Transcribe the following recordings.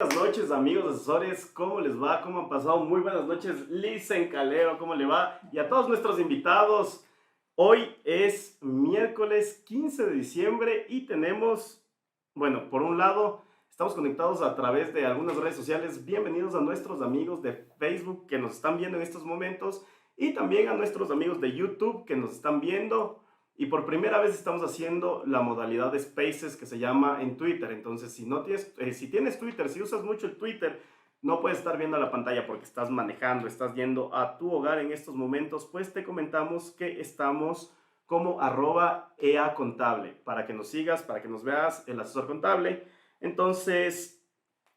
Buenas noches, amigos asesores, ¿cómo les va? ¿Cómo han pasado? Muy buenas noches, Licen Calero, ¿cómo le va? Y a todos nuestros invitados, hoy es miércoles 15 de diciembre y tenemos, bueno, por un lado, estamos conectados a través de algunas redes sociales. Bienvenidos a nuestros amigos de Facebook que nos están viendo en estos momentos y también a nuestros amigos de YouTube que nos están viendo. Y por primera vez estamos haciendo la modalidad de Spaces que se llama en Twitter. Entonces, si tienes Twitter, si usas mucho el Twitter, no puedes estar viendo la pantalla porque estás manejando, estás yendo a tu hogar en estos momentos, pues te comentamos que estamos como @eacontable, para que nos sigas, para que nos veas, el asesor contable. Entonces,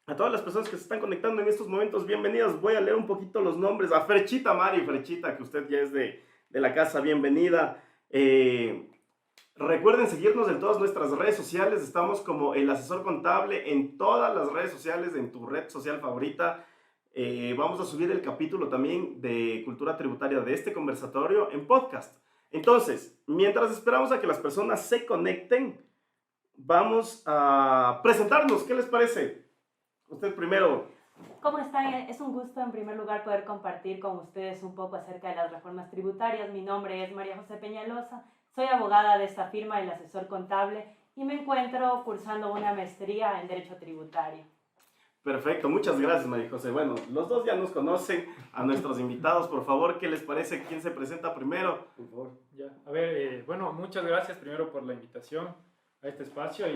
a todas las personas que se están conectando en estos momentos, bienvenidas. Voy a leer un poquito los nombres. A Frechita Mari, Frechita, que usted ya es de la casa, bienvenida. Recuerden seguirnos en todas nuestras redes sociales. Estamos como el asesor contable en todas las redes sociales, en tu red social favorita. Vamos a subir el capítulo también de cultura tributaria de este conversatorio en podcast. Entonces, mientras esperamos a que las personas se conecten, vamos a presentarnos. ¿Qué les parece? Usted primero. ¿Cómo están? Es un gusto en primer lugar poder compartir con ustedes un poco acerca de las reformas tributarias. Mi nombre es María José Peñalosa, soy abogada de esta firma, el asesor contable, y me encuentro cursando una maestría en Derecho Tributario. Perfecto, muchas gracias María José. Bueno, los dos ya nos conocen. A nuestros invitados, por favor, ¿qué les parece? ¿Quién se presenta primero? Por favor. Ya. A ver, bueno, muchas gracias primero por la invitación a este espacio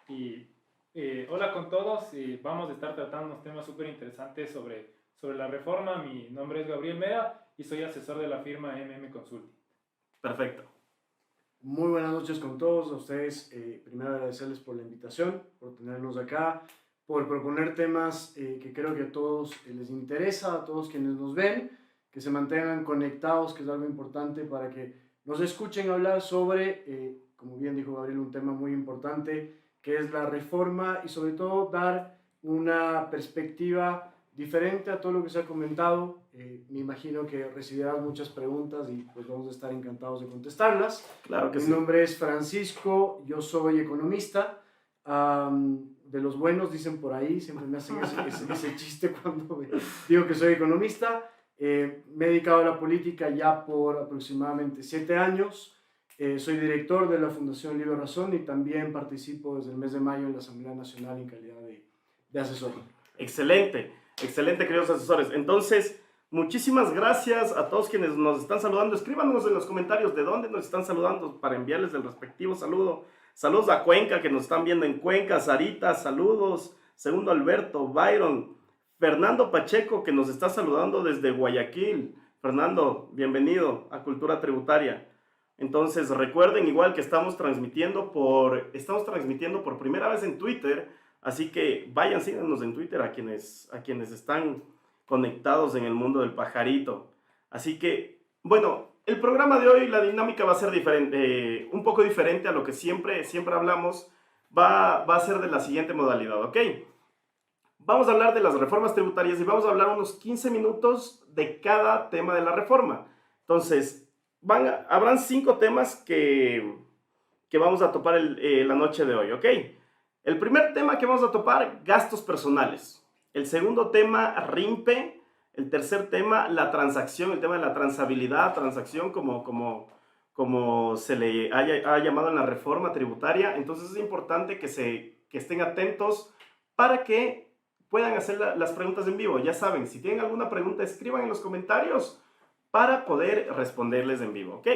y hola con todos. Vamos a estar tratando unos temas súper interesantes sobre la reforma. Mi nombre es Gabriel Mera y soy asesor de la firma Consulting. Perfecto. Muy buenas noches con todos a ustedes. Primero agradecerles por la invitación, por tenernos acá, por proponer temas que creo que a todos les interesa, a todos quienes nos ven, que se mantengan conectados, que es algo importante para que nos escuchen hablar sobre, como bien dijo Gabriel, un tema muy importante, que es la reforma y sobre todo dar una perspectiva diferente a todo lo que se ha comentado. Me imagino que recibirán muchas preguntas y pues vamos a estar encantados de contestarlas. Claro que sí. Mi nombre es Francisco, yo soy economista, de los buenos dicen por ahí, siempre me hacen ese chiste cuando digo que soy economista. Me he dedicado a la política ya por aproximadamente 7 años. Soy director de la Fundación Libre Razón y también participo desde el mes de mayo en la Asamblea Nacional en calidad de asesor. Excelente, excelente, queridos asesores. Entonces, muchísimas gracias a todos quienes nos están saludando. Escríbanos en los comentarios de dónde nos están saludando para enviarles el respectivo saludo. Saludos a Cuenca, que nos están viendo en Cuenca. Sarita, saludos. Segundo Alberto, Byron. Fernando Pacheco, que nos está saludando desde Guayaquil. Fernando, bienvenido a Cultura Tributaria. Entonces, recuerden igual que estamos transmitiendo por primera vez en Twitter. Así que vayan, síganos en Twitter a quienes están conectados en el mundo del pajarito. Así que, bueno, el programa de hoy, la dinámica va a ser diferente, un poco diferente a lo que siempre hablamos. Va a ser de la siguiente modalidad, ¿ok? Vamos a hablar de las reformas tributarias y vamos a hablar unos 15 minutos de cada tema de la reforma. Entonces, habrán 5 temas que vamos a topar la noche de hoy, ¿ok? El primer tema que vamos a topar, gastos personales. El segundo tema, RIMPE. El tercer tema, la transacción, el tema de la transabilidad, transacción como se le ha llamado en la reforma tributaria. Entonces es importante que estén atentos para que puedan hacer las preguntas en vivo. Ya saben, si tienen alguna pregunta, escriban en los comentarios para poder responderles en vivo, ¿ok?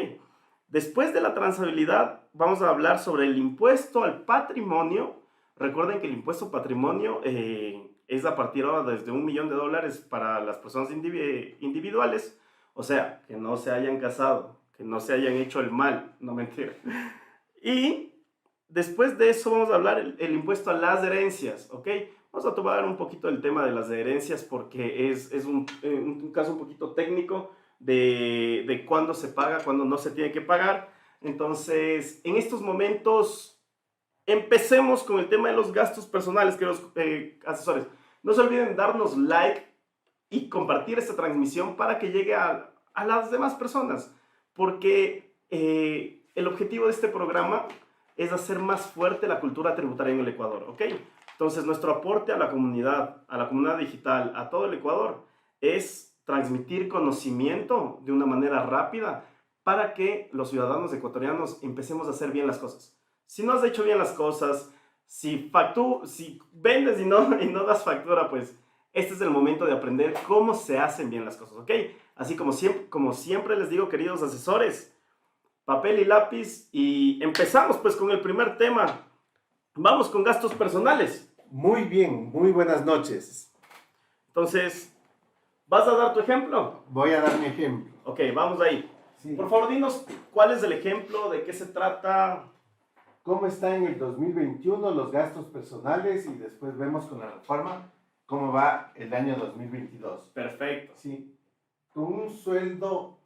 Después de la transabilidad, vamos a hablar sobre el impuesto al patrimonio. Recuerden que el impuesto patrimonio es a partir ahora desde $1 millón para las personas individuales, o sea, que no se hayan casado, que no se hayan hecho el mal, no mentira. Y después de eso vamos a hablar el impuesto a las herencias, ¿ok? Vamos a tomar un poquito el tema de las herencias porque es un caso un poquito técnico de cuándo se paga, cuándo no se tiene que pagar. Entonces, en estos momentos empecemos con el tema de los gastos personales, queridos asesores. No se olviden darnos like y compartir esta transmisión para que llegue a las demás personas, porque el objetivo de este programa es hacer más fuerte la cultura tributaria en el Ecuador, ¿ok? Entonces, nuestro aporte a la comunidad digital, a todo el Ecuador, es transmitir conocimiento de una manera rápida para que los ciudadanos ecuatorianos empecemos a hacer bien las cosas. Si no has hecho bien las cosas, si vendes y no das factura, pues este es el momento de aprender cómo se hacen bien las cosas, ¿ok? Así como siempre les digo, queridos asesores, papel y lápiz, y empezamos pues con el primer tema. Vamos con gastos personales. Muy bien, muy buenas noches. Entonces, ¿vas a dar tu ejemplo? Voy a dar mi ejemplo. Ok, vamos ahí. Sí. Por favor, dinos cuál es el ejemplo, de qué se trata. ¿Cómo está en el 2021 los gastos personales? Y después vemos con la reforma cómo va el año 2022. Perfecto. Sí. Con un sueldo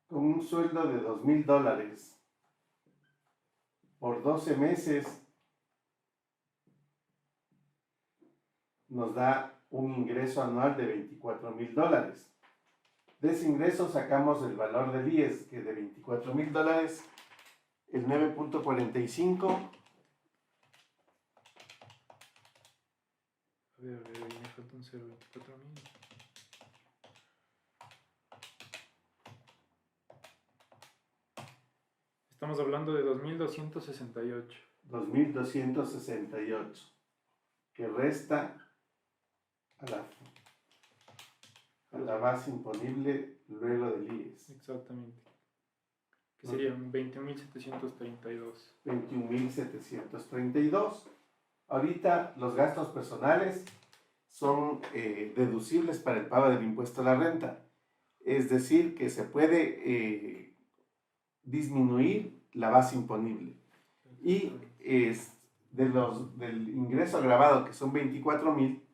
de $2,000 por 12 meses nos da un ingreso anual de $24,000. De ese ingreso sacamos el valor del IES, que de $24,000, el 9.45. A ver, ahí me falta un 0,24,000. Estamos hablando de 2.268. 2,268, que resta a la base imponible luego del IES. Exactamente. Que serían 20.732. 21,732. Ahorita los gastos personales son deducibles para el pago del impuesto a la renta. Es decir, que se puede disminuir la base imponible. Y del ingreso agravado, que son 24,000,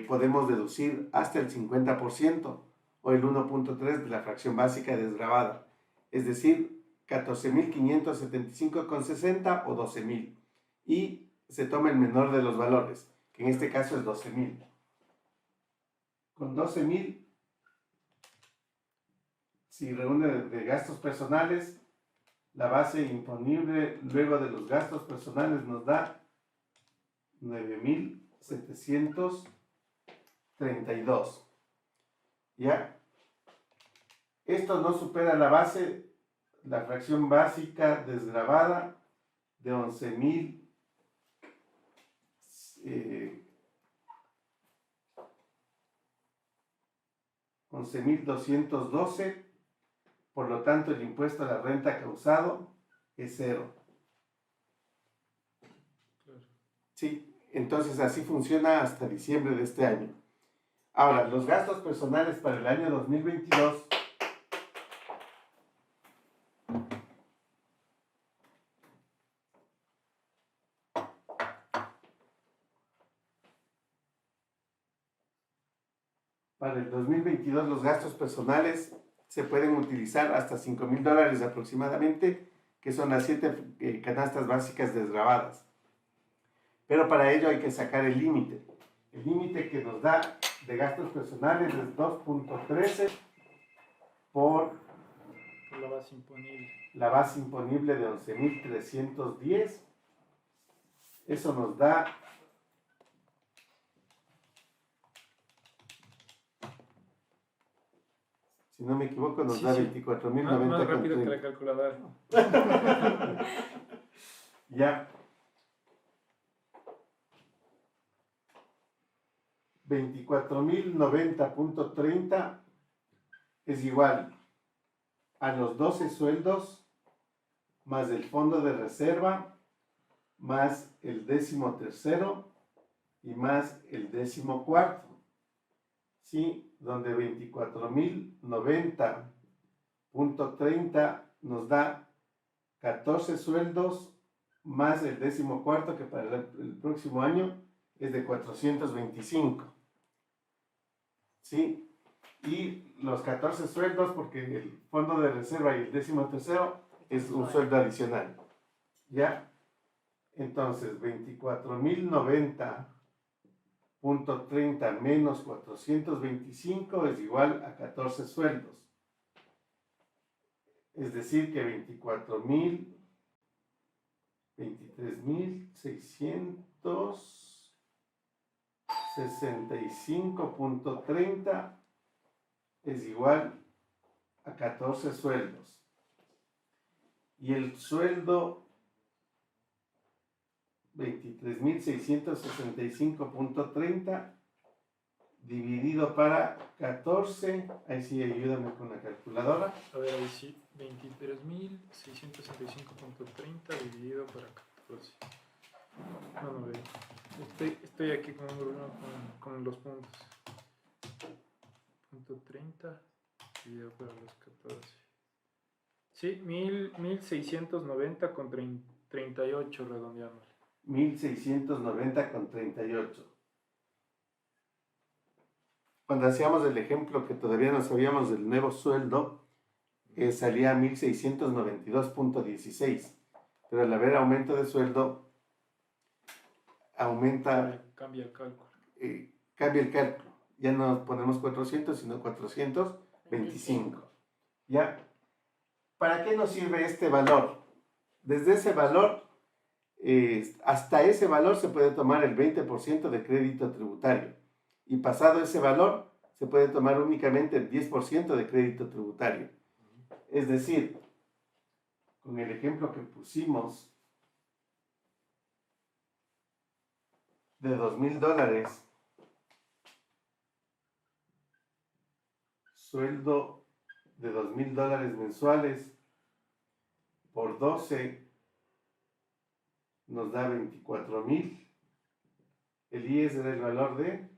podemos deducir hasta el 50% o el 1.3 de la fracción básica desgravada. Es decir, 14,575,60 o 12,000. Y se toma el menor de los valores, que en este caso es 12,000. Con 12,000, si reúne de gastos personales, la base imponible luego de los gastos personales nos da 9,732. ¿Ya? Esto no supera la base, la fracción básica desgravada de 11,212. Por lo tanto, el impuesto a la renta causado es 0. Claro. Sí, entonces así funciona hasta diciembre de este año. Ahora, los gastos personales para el año 2022. Para el 2022 los gastos personales se pueden utilizar hasta $5,000 aproximadamente, que son las 7 canastas básicas desgravadas. Pero para ello hay que sacar el límite. El límite que nos da de gastos personales es 2.13 por La base imponible. la base imponible de 11,310. Eso nos da si no me equivoco, nos da 24,090. Más rápido que la calculadora. Ya. 24,090.30 es igual a los 12 sueldos más el fondo de reserva más el 13º y más el 14º. ¿Sí? Donde 24,090.30 nos da 14 sueldos más el 14º, que para el próximo año es de 425. ¿Sí? Y los 14 sueldos, porque el fondo de reserva y el 13º es un sueldo adicional. ¿Ya? Entonces, 24,090.30 menos 425 es igual a 14 sueldos. Es decir, que 24,000 23.665.30 es igual a 14 sueldos. Y el sueldo 23.665.30 dividido para 14, ahí sí ayúdame con la calculadora. A ver, ahí sí, 23.665.30 dividido para 14. No veo. Estoy aquí con un problema con los puntos. Punto 30 dividido para los 14. Sí, 1690 con 38 redondeándole. 1690.38. Cuando hacíamos el ejemplo que todavía no sabíamos del nuevo sueldo, salía 1692.16. Pero al haber aumento de sueldo, Cambia el cálculo. cambia el cálculo. Ya no ponemos 400, sino 425. ¿Ya? ¿Para qué nos sirve este valor? Desde ese valor, hasta ese valor se puede tomar el 20% de crédito tributario. Y pasado ese valor, se puede tomar únicamente el 10% de crédito tributario. Es decir, con el ejemplo que pusimos de $2,000, sueldo de $2,000 mensuales por 12 nos da 24,000. El IES era el valor de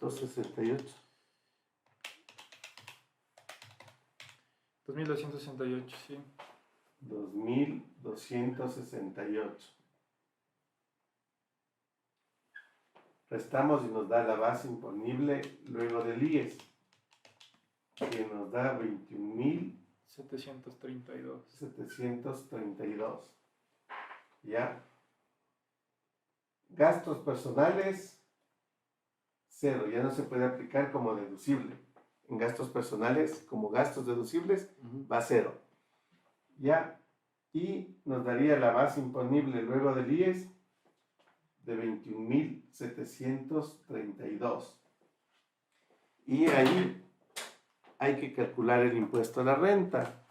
268. 2268, sí. 2,268. Restamos y nos da la base imponible luego del IES, que nos da 21,732. 21,732. ¿Ya? Gastos personales, 0. Ya no se puede aplicar como deducible. En gastos personales, como gastos deducibles, va a 0. ¿Ya? Y nos daría la base imponible luego del IES de 21,732. Y ahí hay que calcular el impuesto a la renta.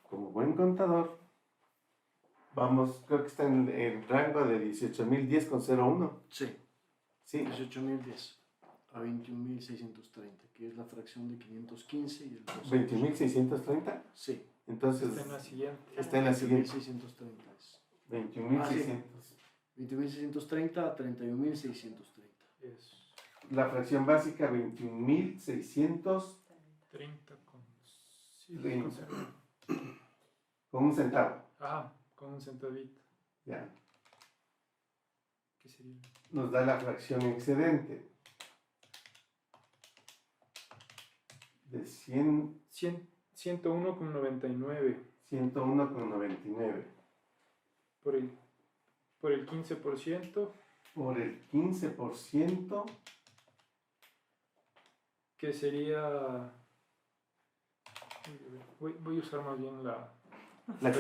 Como buen contador, vamos, creo que está en el rango de 18,010,01. Sí, Sí, 18,010 a 21,630, que es la fracción de 515 y el 200. 20,630. Sí, Entonces, Está en la siguiente. está en la siguiente. 21,630 es. 20,600. 20,630 a 31,630. Es La fracción básica, 21,630 30 con... Sí, 30. con... con un centavo. Ajá, con un centavito. Ya. ¿Qué sería? Nos da la fracción excedente de 101,99 101,99 por el 15%, por el 15%, que sería... Voy a usar más bien la la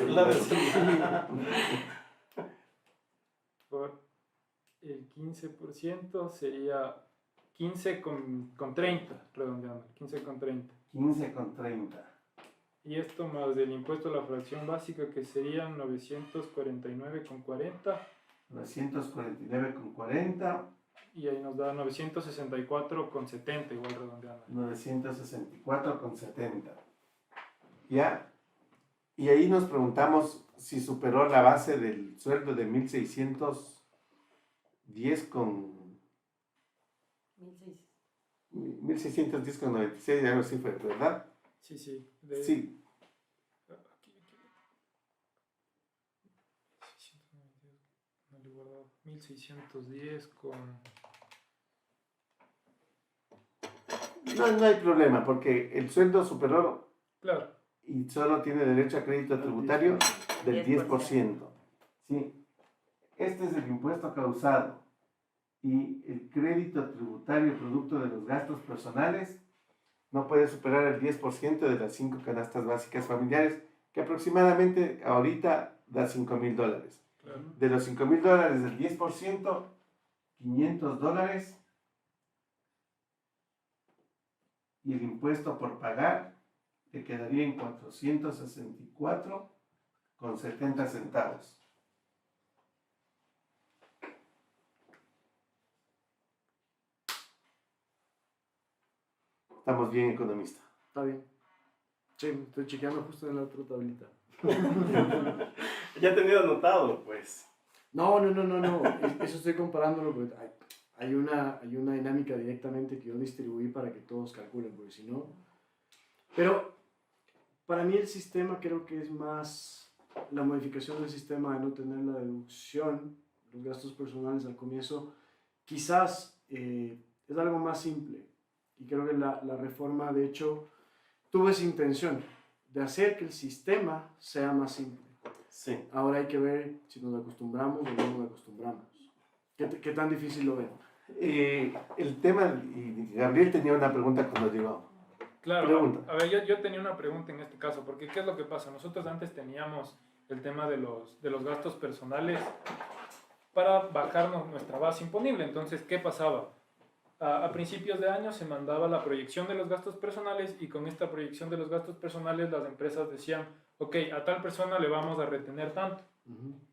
por el 15% sería 15 con 30, redondeando, 15 con 30. 15,30. Y esto más del impuesto a la fracción básica, que serían 949,40. 949,40. Y ahí nos da 964,70, igual redondeando. 964,70. ¿Ya? Y ahí nos preguntamos si superó la base del sueldo de 1,610 con... 1,610,96, algo así fue, ¿verdad? Sí, sí. Sí. Aquí. 692, no le he guardado. 1,610 con... No hay problema, porque el sueldo superó Claro. y solo tiene derecho a crédito tributario del 10%. ¿Sí? Este es el impuesto causado. Y el crédito tributario producto de los gastos personales no puede superar el 10% de las 5 canastas básicas familiares, que aproximadamente ahorita da $5,000. Claro. De los $5,000, del 10%, $500, y el impuesto por pagar te quedaría en 464,70 centavos. Estamos bien, economista. Está bien. Sí, estoy chequeando justo en la otra tablita. Ya he tenido anotado, pues. No. Eso estoy comparándolo porque hay una dinámica directamente que yo distribuí para que todos calculen, porque si no... Pero para mí el sistema creo que es más la modificación del sistema de no tener la deducción, los gastos personales al comienzo, quizás es algo más simple. Y creo que la reforma, de hecho, tuvo esa intención de hacer que el sistema sea más simple. Sí. Ahora hay que ver si nos acostumbramos o no nos acostumbramos. ¿Qué tan difícil lo ven? El tema, y Gabriel tenía una pregunta cuando llegó. Claro, Pregunta. a ver, yo tenía una pregunta en este caso, porque ¿qué es lo que pasa? Nosotros antes teníamos el tema de los gastos personales para bajarnos nuestra base imponible. Entonces, ¿qué pasaba? A principios de año se mandaba la proyección de los gastos personales y con esta proyección de los gastos personales las empresas decían, ok, a tal persona le vamos a retener tanto.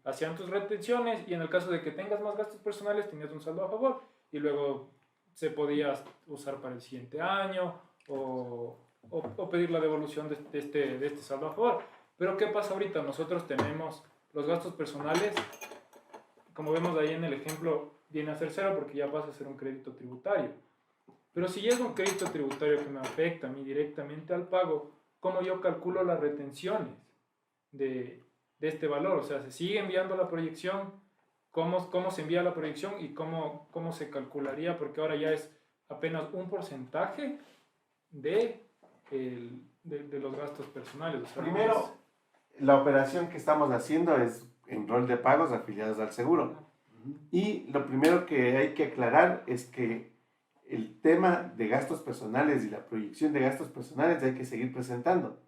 Hacían tus retenciones y en el caso de que tengas más gastos personales tenías un saldo a favor y luego se podía usar para el siguiente año o pedir la devolución de este saldo a favor. Pero ¿qué pasa ahorita? Nosotros tenemos los gastos personales, como vemos ahí en el ejemplo, viene a ser cero porque ya pasa a ser un crédito tributario. Pero si ya es un crédito tributario que me afecta a mí directamente al pago, ¿cómo yo calculo las retenciones de este valor? O sea, ¿se sigue enviando la proyección? ¿Cómo se envía la proyección y cómo se calcularía? Porque ahora ya es apenas un porcentaje de los gastos personales. O sea, Primero, la operación que estamos haciendo es en rol de pagos afiliados al seguro. Y lo primero que hay que aclarar es que el tema de gastos personales y la proyección de gastos personales hay que seguir presentando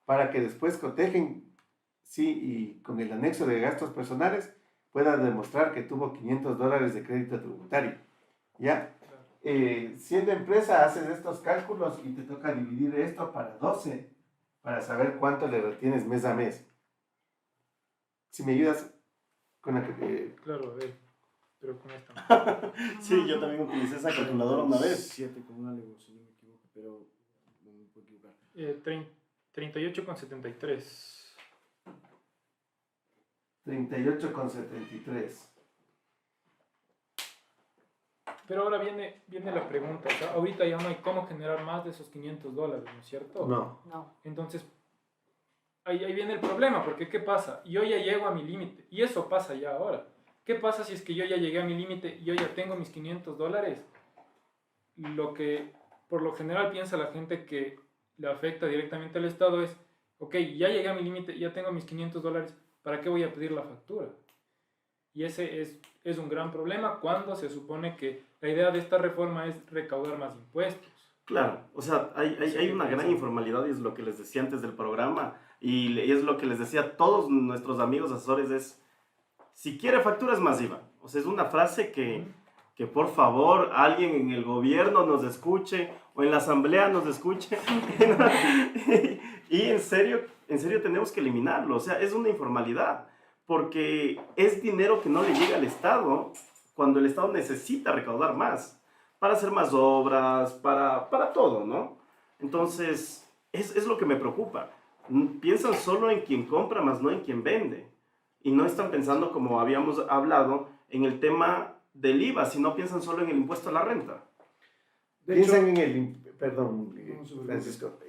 para que después cotejen, sí, y con el anexo de gastos personales pueda demostrar que tuvo $500 de crédito tributario. ¿Ya? Siendo empresa haces estos cálculos y te toca dividir esto para 12 para saber cuánto le retienes mes a mes. Si me ayudas con la que... Claro, a ver, pero con esta. Sí, yo también utilicé esa calculadora una vez. 7 con algo, si no me equivoco, pero no me puedo equivocar. 38,73. 38,73. Pero ahora viene la pregunta, o sea, ahorita ya no hay cómo generar más de esos $500, ¿no es cierto? No. No. Entonces, ahí viene el problema, porque ¿qué pasa? Yo ya llego a mi límite, y eso pasa ya ahora. ¿Qué pasa si es que yo ya llegué a mi límite y yo ya tengo mis $500? Lo que por lo general piensa la gente que le afecta directamente al Estado es, ok, ya llegué a mi límite, ya tengo mis $500, ¿para qué voy a pedir la factura? Y ese es un gran problema cuando se supone que la idea de esta reforma es recaudar más impuestos. Claro, o sea, hay una gran informalidad y es lo que les decía antes del programa y es lo que les decía a todos nuestros amigos asesores es, si quiere facturas masiva. O sea, es una frase que por favor alguien en el gobierno nos escuche o en la asamblea nos escuche y en serio tenemos que eliminarlo. O sea, es una informalidad porque es dinero que no le llega al Estado cuando el Estado necesita recaudar más para hacer más obras, para todo, ¿no? Entonces, es lo que me preocupa. Piensan solo en quien compra, más no en quien vende. Y no están pensando, como habíamos hablado, en el tema del IVA, sino piensan solo en el impuesto a la renta. Piensan en el... Perdón, No, Francisco.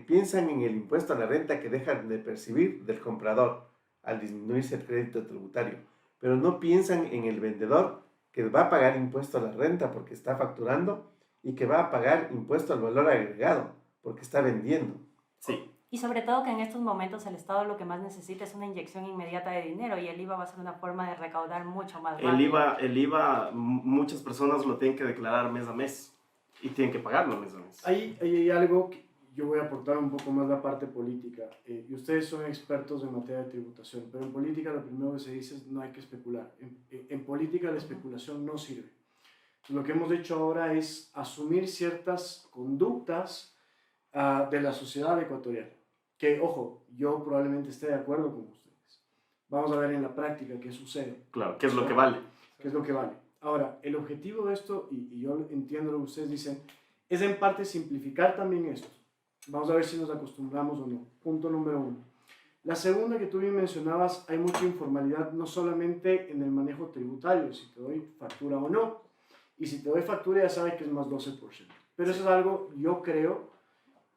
Piensan en el impuesto a la renta que dejan de percibir del comprador al disminuirse el crédito tributario. Pero no piensan en el vendedor que va a pagar impuesto a la renta porque está facturando y que va a pagar impuesto al valor agregado porque está vendiendo. Sí. Y sobre todo que en estos momentos el Estado lo que más necesita es una inyección inmediata de dinero y el IVA va a ser una forma de recaudar mucho más rápido. El IVA, muchas personas lo tienen que declarar mes a mes. Y tienen que pagarlo mes a mes. Ahí hay algo que yo voy a aportar un poco más la parte política. Y ustedes son expertos en materia de tributación, pero en política lo primero que se dice es no hay que especular. En política la especulación no sirve. Lo que hemos hecho ahora es asumir ciertas conductas de la sociedad ecuatoriana. Que, ojo, yo probablemente esté de acuerdo con ustedes. Vamos a ver en la práctica qué sucede. Claro, ¿qué es lo que vale? ¿Qué es lo que vale? Ahora, el objetivo de esto, y yo entiendo lo que ustedes dicen, es en parte simplificar también esto. Vamos a ver si nos acostumbramos o no. Punto número 1. La segunda que tú bien mencionabas, hay mucha informalidad no solamente en el manejo tributario, si te doy factura o no. Y si te doy factura ya sabes que es más 12%. Pero eso es algo, yo creo,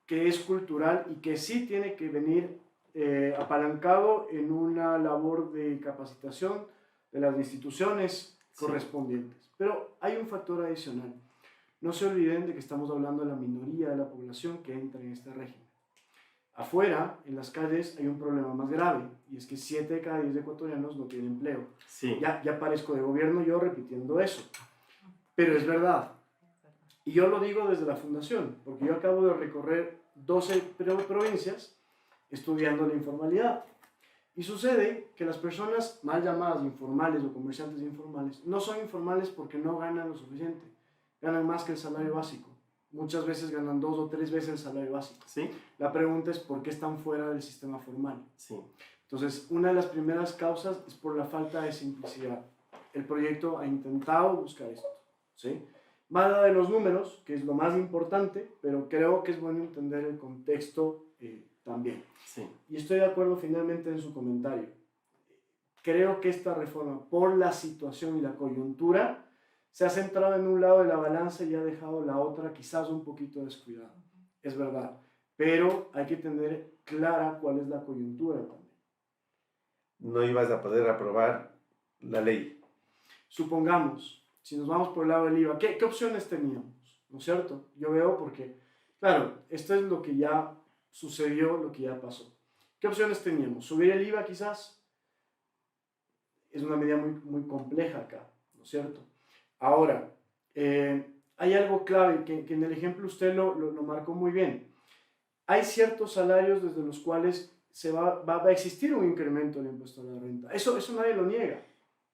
que es cultural y que sí tiene que venir apalancado en una labor de capacitación de las instituciones correspondientes. Pero hay un factor adicional. No se olviden de que estamos hablando de la minoría de la población que entra en este régimen. Afuera, en las calles, hay un problema más grave, y es que 7 de cada 10 ecuatorianos no tienen empleo. Sí. Ya parezco de gobierno yo repitiendo eso, pero es verdad. Y yo lo digo desde la fundación, porque yo acabo de recorrer 12 provincias estudiando la informalidad. Y sucede que las personas mal llamadas informales o comerciantes informales no son informales porque no ganan lo suficiente. Ganan más que el salario básico. Muchas veces ganan 2 o 3 veces el salario básico. Sí. La pregunta es por qué están fuera del sistema formal. Sí. Entonces, una de las primeras causas es por la falta de simplicidad. El proyecto ha intentado buscar esto, ¿sí? Más allá de los números, que es lo más importante, pero creo que es bueno entender el contexto también. Sí. Y estoy de acuerdo finalmente en su comentario. Creo que esta reforma, por la situación y la coyuntura, se ha centrado en un lado de la balanza y ha dejado la otra quizás un poquito descuidada. Es verdad. Pero hay que tener clara cuál es la coyuntura también. No ibas a poder aprobar la ley. Supongamos, si nos vamos por el lado del IVA, ¿qué opciones teníamos? ¿No es cierto? Yo veo porque, claro, esto es lo que ya sucedió, lo que ya pasó. ¿Qué opciones teníamos? ¿Subir el IVA quizás? Es una medida muy compleja acá, ¿no es cierto? Ahora, hay algo clave que en el ejemplo usted lo marcó muy bien. Hay ciertos salarios desde los cuales va a existir un incremento del impuesto a la renta. Eso nadie lo niega.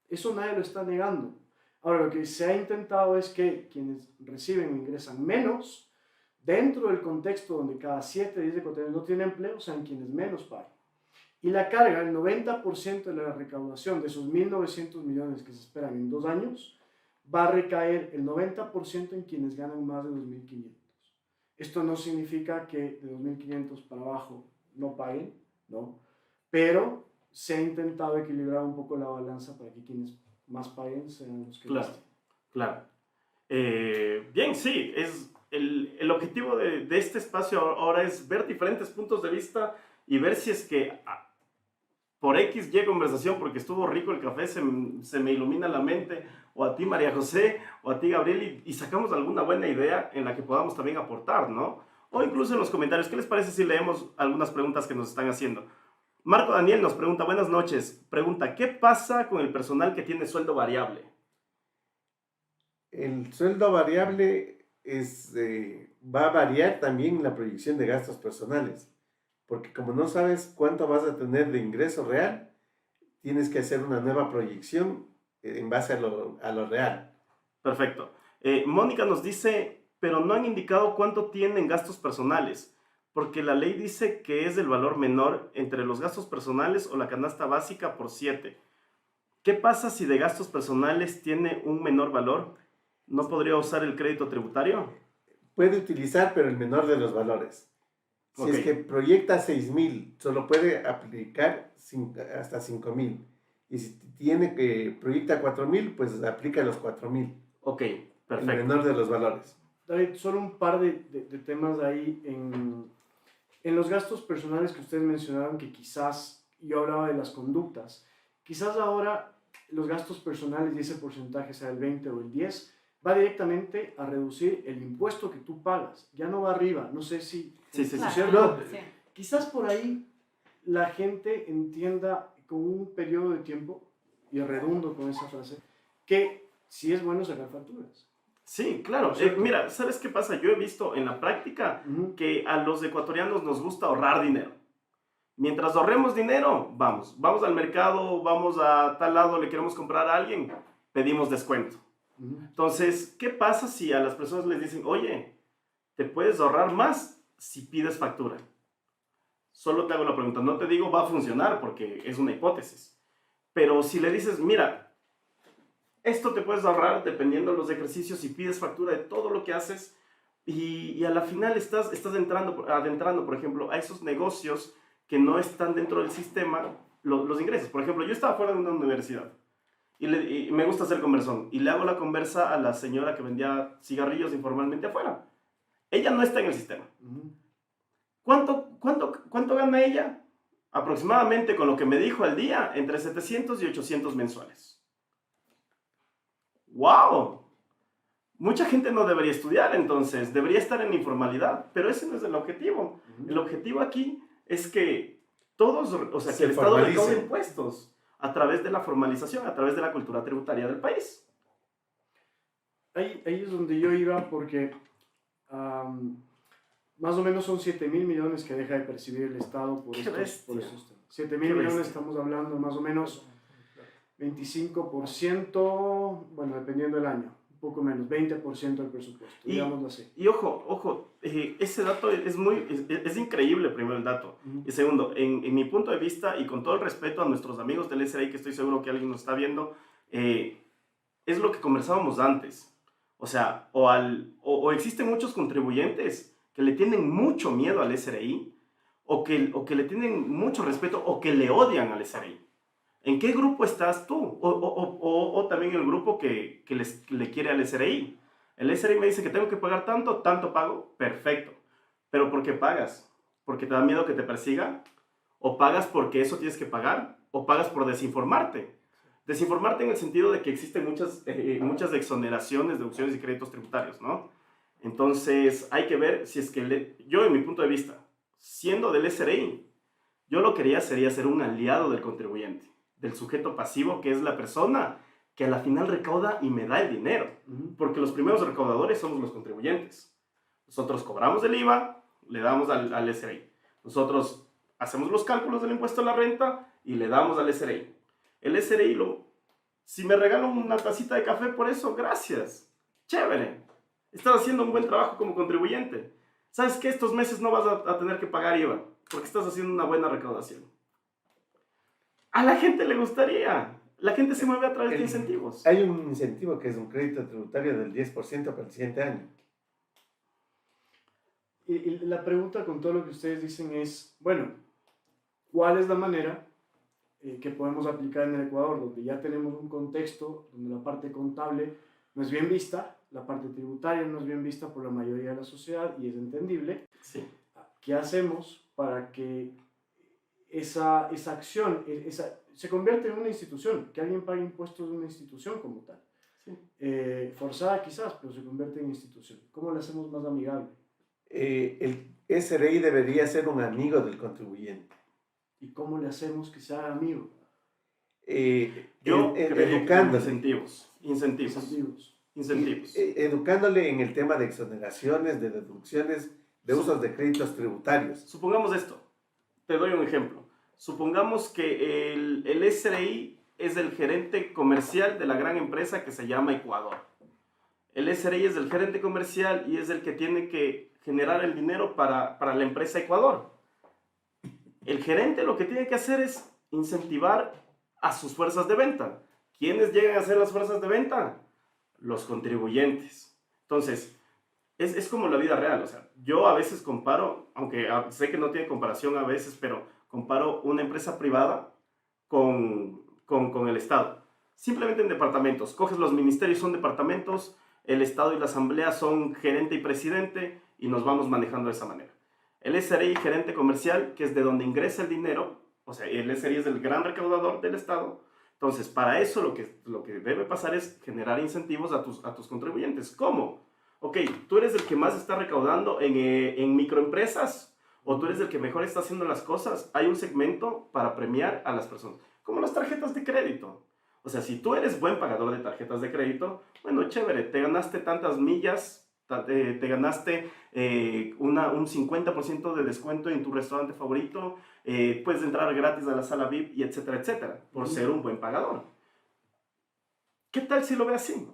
Eso nadie lo está negando. Ahora, lo que se ha intentado es que quienes reciben o ingresan menos, dentro del contexto donde cada 7 de 10 ecuatorianos no tienen empleo, sean quienes menos paguen. Y la carga, el 90% de la recaudación de esos 1.900 millones que se esperan en 2 años, va a recaer el 90% en quienes ganan más de 2.500. Esto no significa que de 2.500 para abajo no paguen, ¿no? Pero se ha intentado equilibrar un poco la balanza para que quienes más paguen sean los que Claro, gasten. claro. Bien, sí, es el objetivo de este espacio ahora es ver diferentes puntos de vista y ver si es que por X y conversación, porque estuvo rico el café, se me ilumina la mente, o a ti María José, o a ti Gabriel, y sacamos alguna buena idea en la que podamos también aportar, ¿no? O incluso en los comentarios, ¿qué les parece si leemos algunas preguntas que nos están haciendo? Marco Daniel nos pregunta, buenas noches, pregunta, ¿qué pasa con el personal que tiene sueldo variable? El sueldo variable va a variar también la proyección de gastos personales, porque como no sabes cuánto vas a tener de ingreso real, tienes que hacer una nueva proyección en base a lo real. Perfecto. Mónica nos dice, pero no han indicado cuánto tienen gastos personales, porque la ley dice que es el valor menor entre los gastos personales o la canasta básica por 7. ¿Qué pasa si de gastos personales tiene un menor valor? ¿No podría usar el crédito tributario? Puede utilizar, pero el menor de los valores. Si Ok. es que proyecta 6.000, solo puede aplicar hasta 5.000. Y si proyecta 4.000, pues aplica los 4.000. Ok, El perfecto. menor de los valores. David, solo un par de temas ahí en los gastos personales que ustedes mencionaron, que quizás yo hablaba de las conductas. Quizás ahora los gastos personales y ese porcentaje sea el 20 o el 10, va directamente a reducir el impuesto que tú pagas. Ya no va arriba. No sé si... Sí, sí, sí. ¿cierto? Sí. Quizás por ahí la gente entienda con un periodo de tiempo, y redundo con esa frase, que sí es bueno sacar facturas. Sí, claro. ¿Cierto? Mira, ¿sabes qué pasa? Yo he visto en la práctica Ujú. que a los ecuatorianos nos gusta ahorrar dinero. Mientras ahorremos dinero, vamos al mercado, vamos a tal lado, le queremos comprar a alguien, pedimos descuento. Ujú. Entonces, ¿qué pasa si a las personas les dicen, oye, te puedes ahorrar más si pides factura? Solo te hago la pregunta, no te digo va a funcionar porque es una hipótesis, pero si le dices, mira, esto te puedes ahorrar dependiendo de los ejercicios y pides factura de todo lo que haces y a la final estás adentrando, por ejemplo, a esos negocios que no están dentro del sistema, los ingresos. Por ejemplo, yo estaba fuera de una universidad y me gusta hacer conversón y le hago la conversa a la señora que vendía cigarrillos informalmente afuera. Ella no está en el sistema. Ujú. ¿Cuánto gana ella? Aproximadamente, con lo que me dijo al día, entre 700 y 800 mensuales. ¡Wow! Mucha gente no debería estudiar, entonces, debería estar en informalidad, pero ese no es el objetivo. Ujú. El objetivo aquí es que todos, o sea, Se que el Estado formalice. recaude impuestos a través de la formalización, a través de la cultura tributaria del país. Ahí es donde yo iba porque más o menos son 7.000 millones que deja de percibir el Estado por ¡Qué estos bestia! temas. 7.000 ¡Qué millones, bestia! estamos hablando más o menos 25%, bueno, dependiendo del año, un poco menos, 20% del presupuesto, digámoslo así. Y ojo, ese dato es increíble, primero el dato. Ujú. Y segundo, en mi punto de vista y con todo el respeto a nuestros amigos del SRI, que estoy seguro que alguien nos está viendo, es lo que conversábamos antes. O sea, o existen muchos contribuyentes que le tienen mucho miedo al SRI, o que le tienen mucho respeto, o que le odian al SRI. ¿En qué grupo estás tú? O también el grupo que le quiere al SRI. El SRI me dice que tengo que pagar tanto, tanto pago, perfecto. Pero ¿por qué pagas? ¿Porque te da miedo que te persiga? ¿O pagas porque eso tienes que pagar? ¿O pagas por desinformarte? Desinformarte en el sentido de que existen muchas exoneraciones, deducciones y créditos tributarios, ¿no? Entonces hay que ver si es que yo, en mi punto de vista, siendo del SRI, yo lo que quería sería ser un aliado del contribuyente, del sujeto pasivo, que es la persona que a la final recauda y me da el dinero. Ujú. Porque los primeros recaudadores somos los contribuyentes. Nosotros cobramos el IVA, le damos al SRI. Nosotros hacemos los cálculos del impuesto a la renta y le damos al SRI. El SRI, si me regalan una tacita de café por eso, gracias. Chévere. Estás haciendo un buen trabajo como contribuyente. ¿Sabes qué? Estos meses no vas a tener que pagar IVA porque estás haciendo una buena recaudación. A la gente le gustaría. La gente se mueve a través de incentivos. Hay un incentivo que es un crédito tributario del 10% para el siguiente año. Y la pregunta con todo lo que ustedes dicen es, bueno, ¿cuál es la manera que podemos aplicar en el Ecuador, donde ya tenemos un contexto donde la parte contable no es bien vista, la parte tributaria no es bien vista por la mayoría de la sociedad y es entendible? Sí. ¿Qué hacemos para que esa acción se convierta en una institución, que alguien pague impuestos de una institución como tal? Sí. Forzada quizás, pero se convierte en institución. ¿Cómo la hacemos más amigable? El SRI debería ser un amigo del contribuyente. ¿Y cómo le hacemos que sea amigo? Yo creería que Educándose. Incentivos. Educándole en el tema de exoneraciones, de deducciones, de usos de créditos tributarios. Supongamos esto. Te doy un ejemplo. Supongamos que el SRI es el gerente comercial de la gran empresa que se llama Ecuador. El SRI es el gerente comercial y es el que tiene que generar el dinero para la empresa Ecuador. El gerente lo que tiene que hacer es incentivar a sus fuerzas de venta. ¿Quiénes llegan a ser las fuerzas de venta? Los contribuyentes. Entonces, es como la vida real. O sea, yo a veces comparo, aunque sé que no tiene comparación a veces, pero comparo una empresa privada con el Estado. Simplemente en departamentos. Coges los ministerios, son departamentos, el Estado y la Asamblea son gerente y presidente y nos vamos manejando de esa manera. El SRI, gerente comercial, que es de donde ingresa el dinero, o sea, el SRI es el gran recaudador del Estado. Entonces, para eso lo que debe pasar es generar incentivos a tus contribuyentes. ¿Cómo? Ok, tú eres el que más está recaudando en microempresas o tú eres el que mejor está haciendo las cosas. Hay un segmento para premiar a las personas, como las tarjetas de crédito. O sea, si tú eres buen pagador de tarjetas de crédito, bueno, chévere, te ganaste tantas millas, te ganaste un 50% de descuento en tu restaurante favorito, puedes entrar gratis a la sala VIP y etcétera, etcétera, por ser un buen pagador. ¿Qué tal si lo ve así?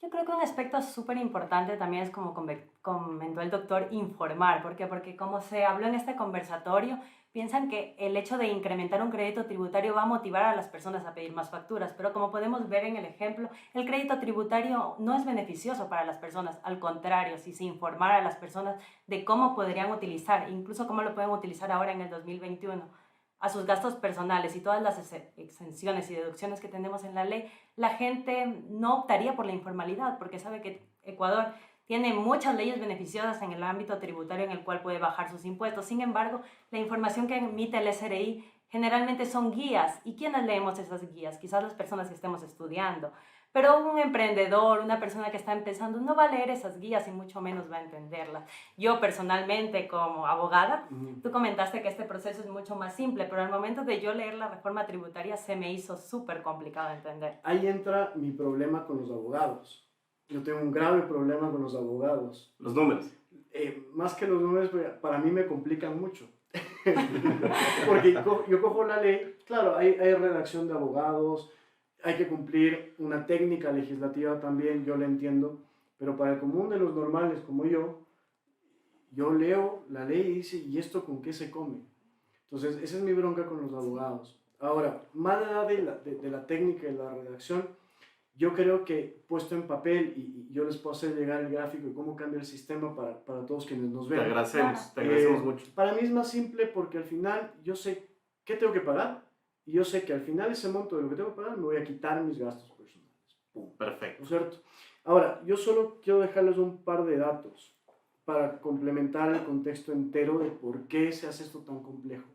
Yo creo que un aspecto súper importante también es, como comentó el doctor, informar. ¿Por qué? Porque como se habló en este conversatorio, piensan que el hecho de incrementar un crédito tributario va a motivar a las personas a pedir más facturas, pero como podemos ver en el ejemplo, el crédito tributario no es beneficioso para las personas. Al contrario, si se informara a las personas de cómo podrían utilizar, incluso cómo lo pueden utilizar ahora en el 2021, a sus gastos personales y todas las exenciones y deducciones que tenemos en la ley, la gente no optaría por la informalidad porque sabe que Ecuador tiene muchas leyes beneficiosas en el ámbito tributario en el cual puede bajar sus impuestos. Sin embargo, la información que emite el SRI generalmente son guías. ¿Y quiénes leemos esas guías? Quizás las personas que estemos estudiando. Pero un emprendedor, una persona que está empezando, no va a leer esas guías y mucho menos va a entenderlas. Yo personalmente, como abogada, tú comentaste que este proceso es mucho más simple, pero al momento de yo leer la reforma tributaria se me hizo súper complicado de entender. Ahí entra mi problema con los abogados. Yo tengo un grave problema con los abogados. Los números. Más que los números, para mí me complican mucho. Porque yo cojo la ley, claro, hay redacción de abogados, hay que cumplir una técnica legislativa también, yo la entiendo, pero para el común de los normales como yo leo la ley y dice, ¿y esto con qué se come? Entonces, esa es mi bronca con los abogados. Ahora, más allá de la técnica y la redacción, yo creo que puesto en papel, y yo les puedo hacer llegar el gráfico y cómo cambia el sistema para todos quienes nos ven. Te agradecemos mucho. Para mí es más simple porque al final yo sé qué tengo que pagar y yo sé que al final ese monto de lo que tengo que pagar me voy a quitar mis gastos personales. ¡Pum! Perfecto. ¿No es cierto? Ahora, yo solo quiero dejarles un par de datos para complementar el contexto entero de por qué se hace esto tan complejo.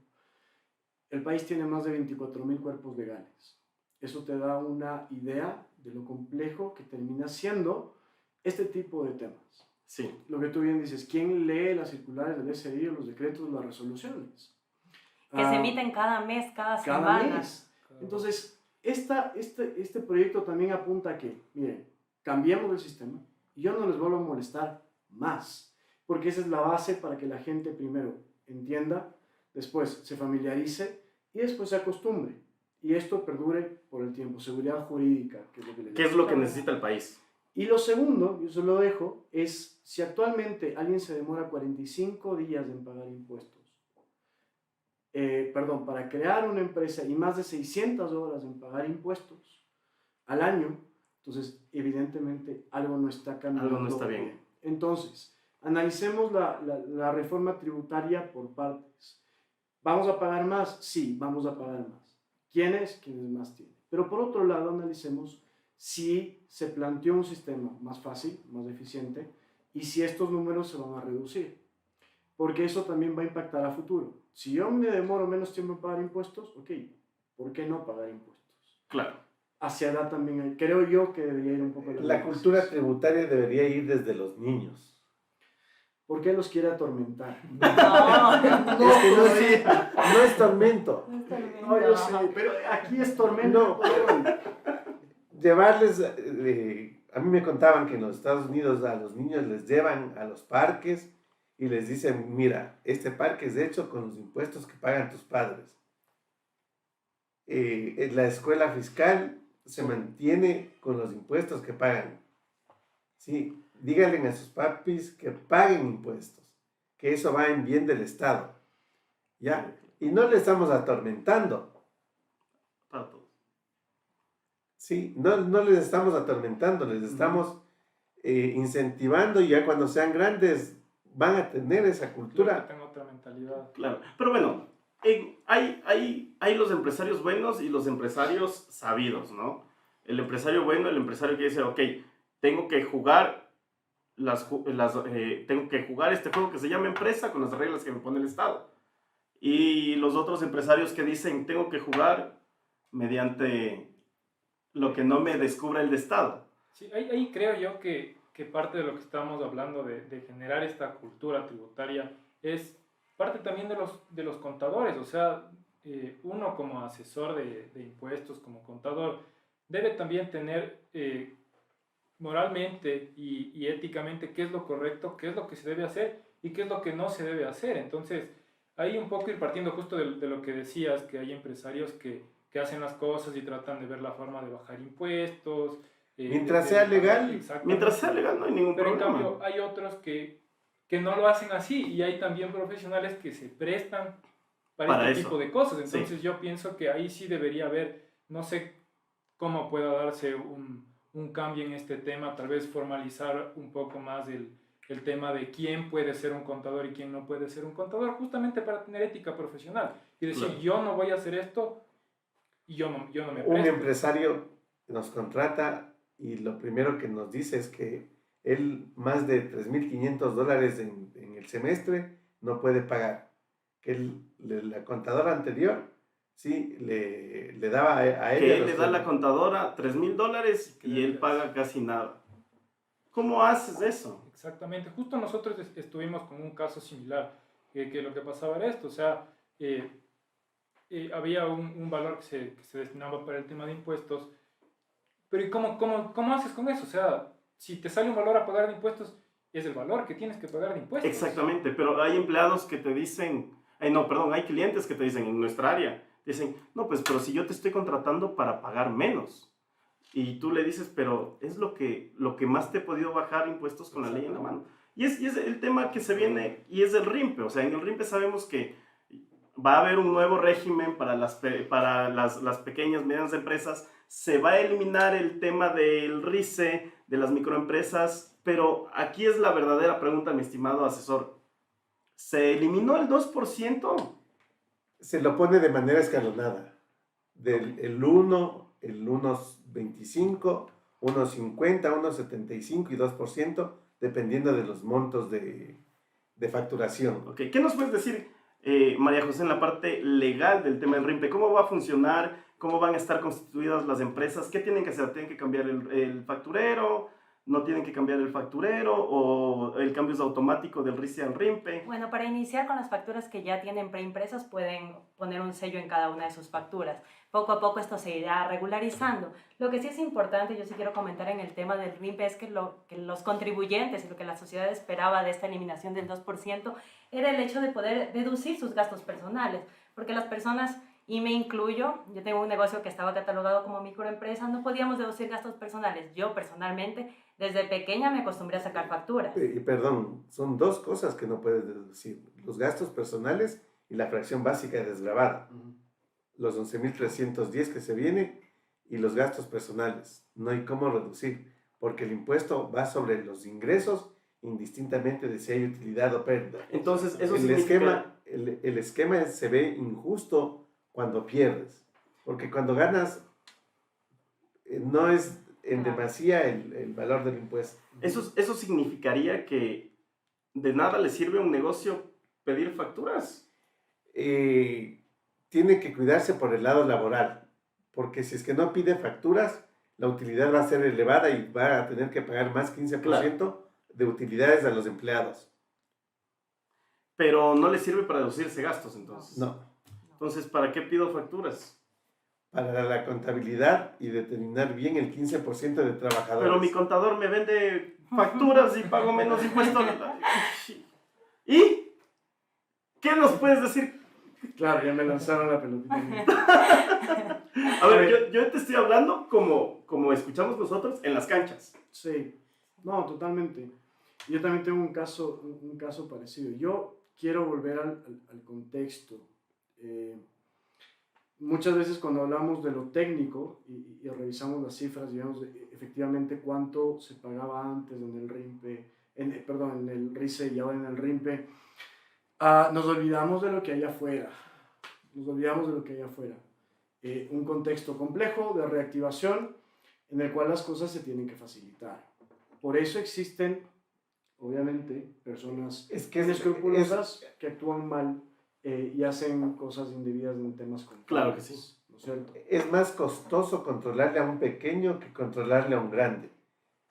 El país tiene más de 24.000 cuerpos legales. Eso te da una idea de lo complejo que termina siendo este tipo de temas. Sí. Lo que tú bien dices, ¿quién lee las circulares del SRI o los decretos, las resoluciones? Que se emiten cada mes, cada semana. Mes. Entonces, este proyecto también apunta a que, miren, cambiemos el sistema y yo no les vuelvo a molestar más, porque esa es la base para que la gente primero entienda, después se familiarice y después se acostumbre. Y esto perdure por el tiempo. Seguridad jurídica, que es lo que ¿Qué es lo que necesita el país? Y lo segundo, yo se lo dejo, es si actualmente alguien se demora 45 días en pagar impuestos, para crear una empresa y más de 600 horas en pagar impuestos al año, entonces evidentemente algo no está cambiando. Algo no está bien. Entonces, analicemos la reforma tributaria por partes. ¿Vamos a pagar más? Sí, vamos a pagar más. ¿Quiénes? Quienes más tienen. Pero por otro lado, analicemos si se planteó un sistema más fácil, más eficiente, y si estos números se van a reducir. Porque eso también va a impactar a futuro. Si yo me demoro menos tiempo en pagar impuestos, ok, ¿por qué no pagar impuestos? Claro. Hacia edad también, creo yo que debería ir un poco... La cultura tributaria debería ir desde los niños. ¿Por qué los quiere atormentar? No, Es que no es tormento. no es tremendo. No, yo sé, pero aquí es tormento. Llevarles, a mí me contaban que en los Estados Unidos a los niños les llevan a los parques y les dicen, mira, este parque es hecho con los impuestos que pagan tus padres. La escuela fiscal se mantiene con los impuestos que pagan. Sí, díganle a sus papis que paguen impuestos, que eso va en bien del Estado. ¿Ya? Y no le estamos atormentando. Para todos. Sí, no les estamos atormentando, les estamos incentivando y ya cuando sean grandes van a tener esa cultura. Yo tengo otra mentalidad. Claro. Pero bueno, hay los empresarios buenos y los empresarios sabidos, ¿no? El empresario bueno, el empresario que dice, ok, tengo que jugar tengo que jugar este juego que se llama empresa con las reglas que me pone el Estado. Y los otros empresarios que dicen, tengo que jugar mediante lo que no me descubra el Estado. Sí, ahí creo yo que parte de lo que estamos hablando de generar esta cultura tributaria es parte también de los contadores. O sea, uno como asesor de impuestos, como contador, debe también tener moralmente y éticamente qué es lo correcto, qué es lo que se debe hacer y qué es lo que no se debe hacer. Entonces, ahí un poco ir partiendo justo de lo que decías, que hay empresarios que hacen las cosas y tratan de ver la forma de bajar impuestos. Mientras sea legal. Exactamente. Mientras sea legal no hay ningún Pero en problema. cambio hay otros que no lo hacen así y hay también profesionales que se prestan para este eso. tipo de cosas. Entonces yo pienso que ahí sí debería haber, no sé cómo pueda darse un cambio en este tema, tal vez formalizar un poco más el tema de quién puede ser un contador y quién no puede ser un contador, justamente para tener ética profesional y decir, Claro. yo no voy a hacer esto y yo no me Un presto. empresario nos contrata y lo primero que nos dice es que él más de $3,500 en el semestre no puede pagar. Que la contadora anterior sí le daba a él. Que él le da a la contadora $3,000 y él paga casi nada. ¿Cómo haces eso? Exactamente, justo nosotros estuvimos con un caso similar, que lo que pasaba era esto, o sea, había un valor que se destinaba para el tema de impuestos, pero ¿y cómo haces con eso? O sea, si te sale un valor a pagar de impuestos, es el valor que tienes que pagar de impuestos. Exactamente, pero hay empleados que te dicen, no, perdón, hay clientes que te dicen en nuestra área, dicen, no, pues, pero si yo te estoy contratando para pagar menos. Y tú le dices, pero es lo que más te he podido bajar impuestos con la ley en la mano. Y es el tema que se viene, y es el RIMPE. O sea, en el RIMPE sabemos que va a haber un nuevo régimen para las pequeñas, medianas empresas. Se va a eliminar el tema del RICE, de las microempresas. Pero aquí es la verdadera pregunta, mi estimado asesor. ¿Se eliminó el 2%? Se lo pone de manera escalonada. El 1, el 1,25, 1,50, 1,75 y 2%, dependiendo de los montos de facturación. Okay. ¿Qué nos puedes decir, María José, en la parte legal del tema del RIMPE? ¿Cómo va a funcionar? ¿Cómo van a estar constituidas las empresas? ¿Qué tienen que hacer? ¿Tienen que cambiar el facturero? ¿No tienen que cambiar el facturero? ¿O el cambio es automático del RICE al RIMPE? Bueno, para iniciar con las facturas que ya tienen preimpresas, pueden poner un sello en cada una de sus facturas. Poco a poco esto se irá regularizando. Lo que sí es importante, yo sí quiero comentar en el tema del RIMPE, es que los contribuyentes y lo que la sociedad esperaba de esta eliminación del 2% era el hecho de poder deducir sus gastos personales, porque las personas, y me incluyo, yo tengo un negocio que estaba catalogado como microempresa, no podíamos deducir gastos personales. Yo personalmente, desde pequeña me acostumbré a sacar facturas. Perdón, son dos cosas que no puedes deducir: los gastos personales y la fracción básica desgravada. Los 11,310 que se viene y los gastos personales. No hay cómo reducir, porque el impuesto va sobre los ingresos indistintamente de si hay utilidad o pérdida. Entonces, eso significa... El esquema se ve injusto cuando pierdes, porque cuando ganas no es en demasía el valor del impuesto. Eso significaría que de nada le sirve a un negocio pedir facturas. Tiene que cuidarse por el lado laboral, porque si es que no pide facturas, la utilidad va a ser elevada y va a tener que pagar más 15% de utilidades a los empleados. Pero no le sirve para deducirse gastos, entonces. No. Entonces, ¿para qué pido facturas? Para la contabilidad y determinar bien el 15% de trabajadores. Pero mi contador me vende facturas y pago menos impuestos. ¿Y? ¿Qué nos puedes decir? Claro, ya me lanzaron la pelotita. A ver, yo te estoy hablando como escuchamos nosotros en las canchas. Sí, no, totalmente. Yo también tengo un caso parecido. Yo quiero volver al contexto. Muchas veces cuando hablamos de lo técnico y revisamos las cifras, digamos efectivamente cuánto se pagaba antes en el RIMPE, en el RICE y ahora en el RIMPE, nos olvidamos de lo que hay afuera. Un contexto complejo de reactivación en el cual las cosas se tienen que facilitar. Por eso existen, obviamente, personas inescrupulosas que actúan mal y hacen cosas indebidas en temas complejos. Claro que sí. ¿No es cierto? Es más costoso controlarle a un pequeño que controlarle a un grande.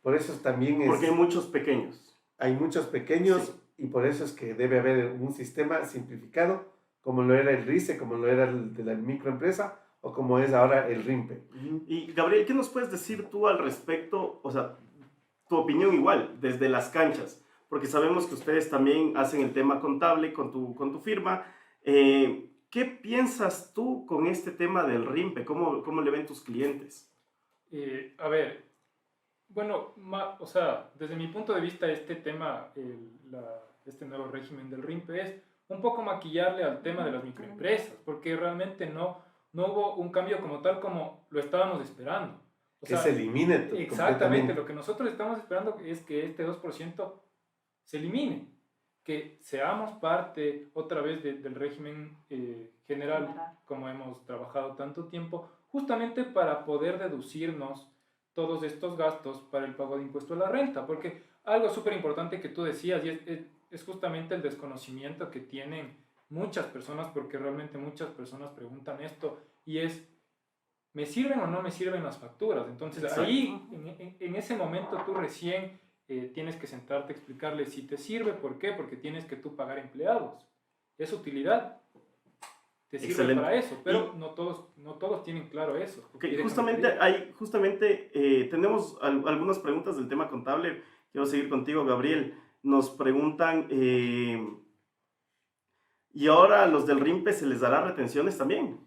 Por eso también es... Porque hay muchos pequeños. Hay muchos pequeños, sí. Y por eso es que debe haber un sistema simplificado, como lo era el RICE, como lo era el de la microempresa, o como es ahora el RIMPE. Y Gabriel, ¿qué nos puedes decir tú al respecto? O sea, tu opinión igual, desde las canchas, porque sabemos que ustedes también hacen el tema contable con tu firma. ¿Qué piensas tú con este tema del RIMPE? ¿Cómo le ven tus clientes? A ver, bueno, o sea, desde mi punto de vista, este tema, este nuevo régimen del RIMPE es un poco maquillarle al tema de las microempresas, porque realmente no hubo un cambio como tal como lo estábamos esperando. O Que sea, se elimine exactamente, completamente. lo que nosotros estamos esperando es que este 2% se elimine, que seamos parte otra vez del régimen general, como hemos trabajado tanto tiempo, justamente para poder deducirnos todos estos gastos para el pago de impuesto a la renta, porque algo súper importante que tú decías, y es justamente el desconocimiento que tienen muchas personas, porque realmente muchas personas preguntan esto, y es, ¿me sirven o no me sirven las facturas? Entonces Exacto. ahí, en ese momento tú recién tienes que sentarte a explicarle si te sirve, ¿por qué? Porque tienes que tú pagar empleados, es utilidad. Te sirve Excelente. para eso, pero no todos tienen claro eso. Ok, justamente tenemos algunas preguntas del tema contable. Quiero seguir contigo, Gabriel. Nos preguntan, ¿y ahora a los del RIMPE se les dará retenciones también?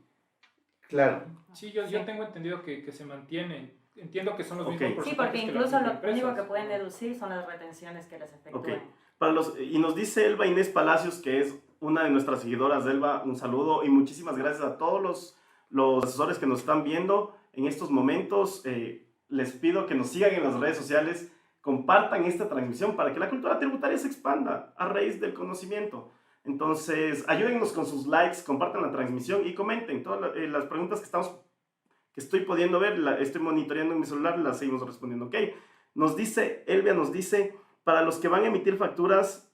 Claro. Sí, yo tengo entendido que se mantienen. Entiendo que son los Ok. mismos Sí, porcentajes porque que las incluso lo microempresas. único que pueden deducir son las retenciones que les efectúen. Ok. Y nos dice Elba Inés Palacios, que es una de nuestras seguidoras. Elba, un saludo y muchísimas gracias a todos los asesores que nos están viendo en estos momentos. Les pido que nos sigan en las redes sociales, compartan esta transmisión para que la cultura tributaria se expanda a raíz del conocimiento. Entonces, ayúdennos con sus likes, compartan la transmisión y comenten todas las preguntas que estoy pudiendo ver, estoy monitoreando en mi celular, las seguimos respondiendo. Ok, Elvia nos dice, para los que van a emitir facturas,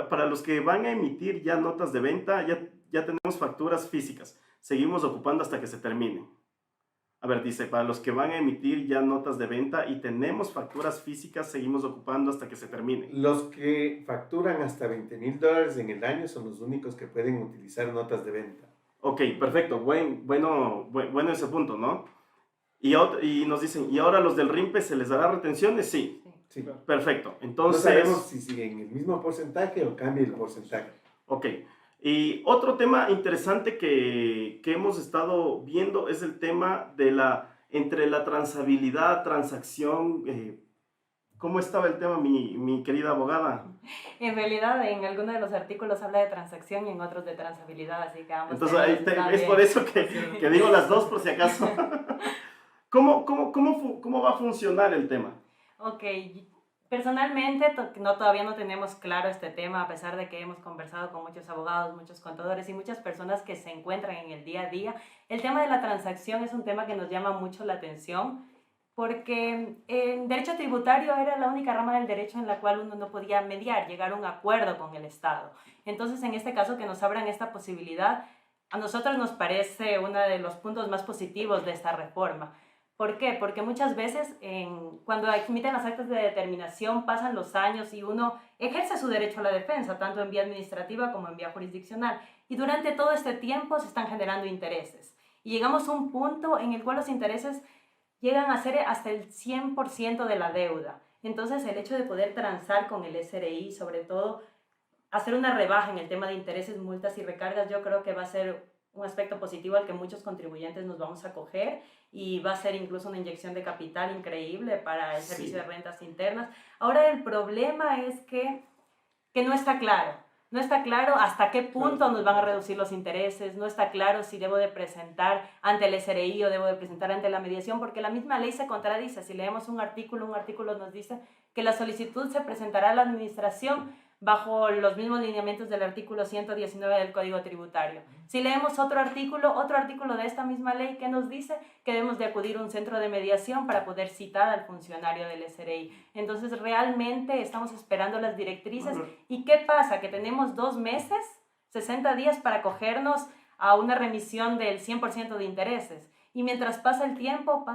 para los que van a emitir ya notas de venta, ya tenemos facturas físicas, seguimos ocupando hasta que se termine. A ver, dice, para los que van a emitir ya notas de venta y tenemos facturas físicas, seguimos ocupando hasta que se termine. Los que facturan hasta $20,000 en el año son los únicos que pueden utilizar notas de venta. Ok, perfecto, bueno ese punto, ¿no? Y nos dicen, ¿y ahora los del RIMPE se les dará retenciones? Sí, Sí. perfecto. No Entonces, sabemos si siguen el mismo porcentaje o cambia el porcentaje. ok. Y otro tema interesante que hemos estado viendo es el tema de entre la transabilidad, transacción. ¿Cómo estaba el tema, mi querida abogada? En realidad, en algunos de los artículos habla de transacción y en otros de transabilidad, así que ambos Entonces, temas están es bien. por eso que digo las dos por si acaso. ¿Cómo va a funcionar el tema? Ok, personalmente todavía no tenemos claro este tema, a pesar de que hemos conversado con muchos abogados, muchos contadores y muchas personas que se encuentran en el día a día. El tema de la transacción es un tema que nos llama mucho la atención, porque el derecho tributario era la única rama del derecho en la cual uno no podía mediar, llegar a un acuerdo con el Estado. Entonces, en este caso, que nos abran esta posibilidad, a nosotros nos parece uno de los puntos más positivos de esta reforma. ¿Por qué? Porque muchas veces cuando emiten las actas de determinación pasan los años y uno ejerce su derecho a la defensa, tanto en vía administrativa como en vía jurisdiccional. Y durante todo este tiempo se están generando intereses. Y llegamos a un punto en el cual los intereses llegan a ser hasta el 100% de la deuda. Entonces, el hecho de poder transar con el SRI, sobre todo, hacer una rebaja en el tema de intereses, multas y recargas, yo creo que va a ser un aspecto positivo al que muchos contribuyentes nos vamos a acoger y va a ser incluso una inyección de capital increíble para el servicio de rentas internas. Ahora, el problema es que no está claro. No está claro hasta qué punto nos van a reducir los intereses, no está claro si debo de presentar ante el SRI o debo de presentar ante la mediación, porque la misma ley se contradice. Si leemos un artículo nos dice que la solicitud se presentará a la administración bajo los mismos lineamientos del artículo 119 del Código Tributario. Si leemos otro artículo de esta misma ley que nos dice que debemos de acudir a un centro de mediación para poder citar al funcionario del SRI. Entonces, realmente estamos esperando las directrices. ¿Y qué pasa? Que tenemos 2 meses, 60 días para acogernos a una remisión del 100% de intereses. Y mientras pasa el tiempo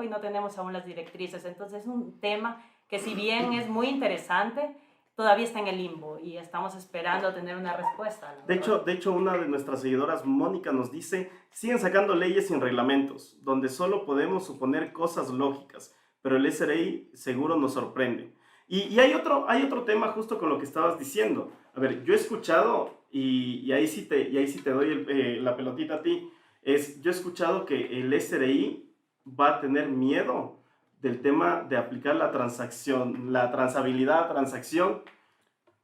y no tenemos aún las directrices. Entonces, es un tema que si bien es muy interesante, todavía está en el limbo y estamos esperando tener una respuesta, ¿no? De hecho, una de nuestras seguidoras, Mónica, nos dice, siguen sacando leyes sin reglamentos, donde solo podemos suponer cosas lógicas, pero el SRI seguro nos sorprende. Y hay otro tema justo con lo que estabas diciendo. A ver, yo he escuchado, y ahí sí te doy la pelotita a ti, yo he escuchado que el SRI va a tener miedo del tema de aplicar la transacción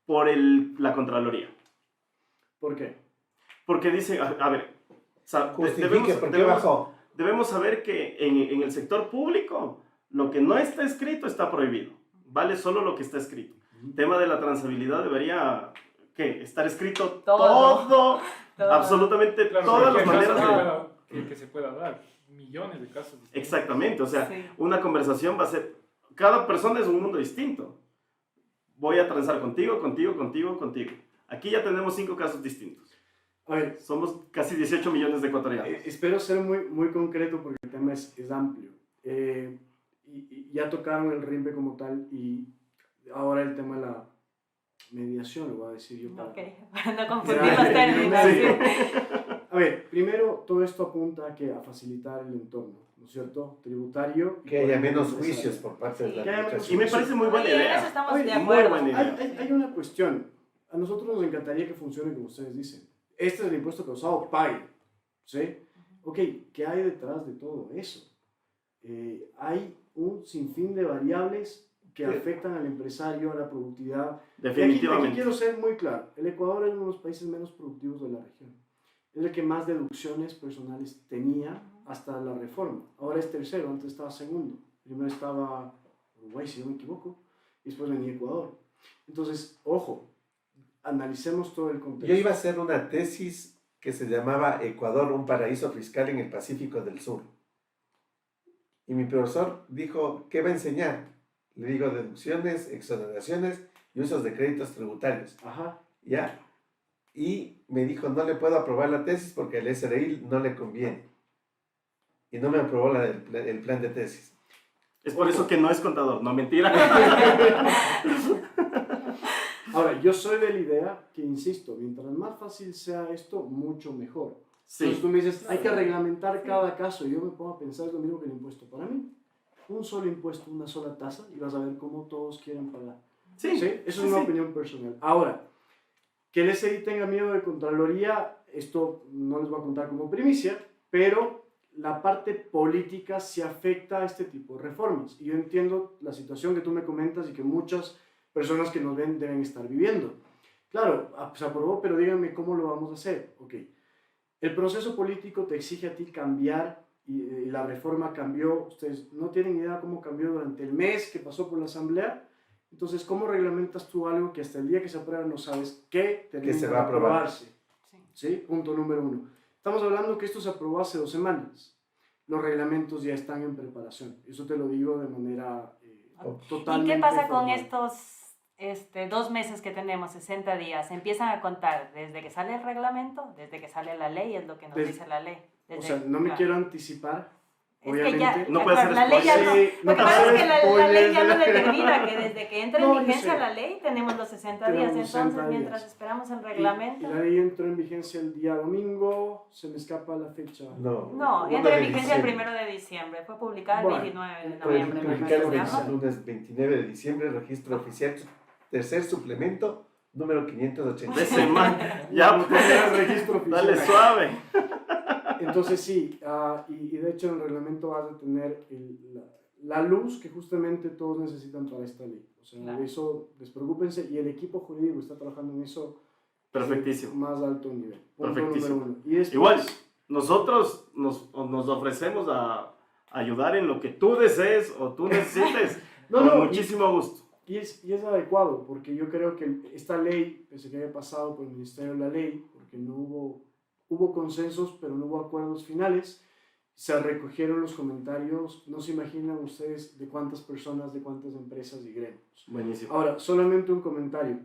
por la Contraloría. ¿Por qué? Porque dice, a ver, Justifique, ¿por qué bajó? debemos saber que en el sector público lo que no está escrito está prohibido. Vale solo lo que está escrito. Tema de la transabilidad debería, ¿qué? Estar escrito todo. Absolutamente Claro, todas las cualquier maneras caso que se pueda dar. Millones de casos. Exactamente, o sea, Sí. una conversación va a ser, cada persona es un mundo distinto. Voy a transar contigo. Aquí ya tenemos 5 casos distintos. A ver, Somos casi 18 millones de ecuatorianos. espero ser muy concreto porque el tema es amplio. Y ya tocaron el RIMPE como tal y ahora el tema de la mediación, lo voy a decir yo. Ok, para no confundir los términos. Sí. Sí. A ver, primero todo esto apunta a facilitar el entorno, ¿no es cierto? Tributario. y Que haya por menos ejemplo, juicios por parte de la Sí. Que haya menos administración. Y me parece muy buena Oye, en eso idea. estamos Oye, de muy acuerdo. buena idea. Hay una cuestión. A nosotros nos encantaría que funcione como ustedes dicen. Este es el impuesto causado, pague. ¿Sí? Ok, ¿qué hay detrás de todo eso? Hay un sinfín de variables que afectan al empresario, a la productividad. Y aquí Definitivamente. quiero ser muy claro. El Ecuador es uno de los países menos productivos de la región. Es el que más deducciones personales tenía hasta la reforma. Ahora es tercero, antes estaba segundo. Primero estaba Uruguay, si no me equivoco, y después venía Ecuador. Entonces, ojo, analicemos todo el contexto. Yo iba a hacer una tesis que se llamaba Ecuador, un paraíso fiscal en el Pacífico del Sur. Y mi profesor dijo, ¿qué va a enseñar? Le digo, deducciones, exoneraciones y usos de créditos tributarios. Ajá. ¿Ya? Y me dijo, no le puedo aprobar la tesis porque al SRI no le conviene. Y no me aprobó el plan de tesis. Es por eso que no es contador, no mentira. Ahora, yo soy de la idea que, insisto, mientras más fácil sea esto, mucho mejor. Entonces Sí, tú me dices, hay que reglamentar cada caso. Y yo me pongo a pensar, es lo mismo que el impuesto. Para mí, un solo impuesto, una sola tasa, y vas a ver cómo todos quieren pagar. sí. ¿Sí? Eso es una opinión personal. Ahora, que el SI tenga miedo de Contraloría, esto no les voy a contar como primicia, pero la parte política sí afecta a este tipo de reformas. Y yo entiendo la situación que tú me comentas y que muchas personas que nos ven deben estar viviendo. Claro, se aprobó, pero díganme cómo lo vamos a hacer. Ok. El proceso político te exige a ti cambiar y la reforma cambió. Ustedes no tienen idea cómo cambió durante el mes que pasó por la Asamblea. Entonces, ¿cómo reglamentas tú algo que hasta el día que se aprueba no sabes qué Que se va a aprobar. aprobarse? ¿Sí? Punto número 1. Estamos hablando que esto se aprobó hace 2 semanas. Los reglamentos ya están en preparación. Eso te lo digo de manera ¿Y totalmente qué pasa con formal. estos 2 meses que tenemos, 60 días? Empiezan a contar desde que sale el reglamento, desde que sale la ley, es lo que nos Desde- dice la ley. O sea, no me claro. quiero anticipar. Es que Obviamente. ya, No ya, puede claro, hacer la ley ya no. spoilers. Sí, Lo que no pasa puede es que hacer la ley ya no spoilers. determina que desde que entre No, en yo vigencia sé. la ley tenemos los 60 días. Tenemos Entonces, 60 días. mientras esperamos el Y reglamento. la ley entró en vigencia el día domingo, se me escapa la fecha. No, uno entra de en vigencia el diciembre. 1 de diciembre. Fue publicada el Bueno, 29 de Fue noviembre. me publicado parece, el ¿no? lunes 29 de diciembre, registro oficial, tercer suplemento, número De 580. semana. Ya, No, pues, tenía el registro oficial. dale suave. Entonces sí, y de hecho en el reglamento vas a tener la luz que justamente todos necesitan para esta ley. O sea, Claro. de eso despreocúpense y el equipo jurídico está trabajando en eso. Perfectísimo. Más alto nivel. Punto Perfectísimo. número 1. Y después, Igual, nosotros nos ofrecemos a ayudar en lo que tú desees o tú necesites. No, con no, muchísimo gusto. Y es adecuado, porque yo creo que esta ley, pese a que haya pasado por el Ministerio de la Ley, porque no hubo consensos, pero no hubo acuerdos finales, se recogieron los comentarios, no se imaginan ustedes de cuántas personas, de cuántas empresas y gremios. Buenísimo. Ahora, solamente un comentario.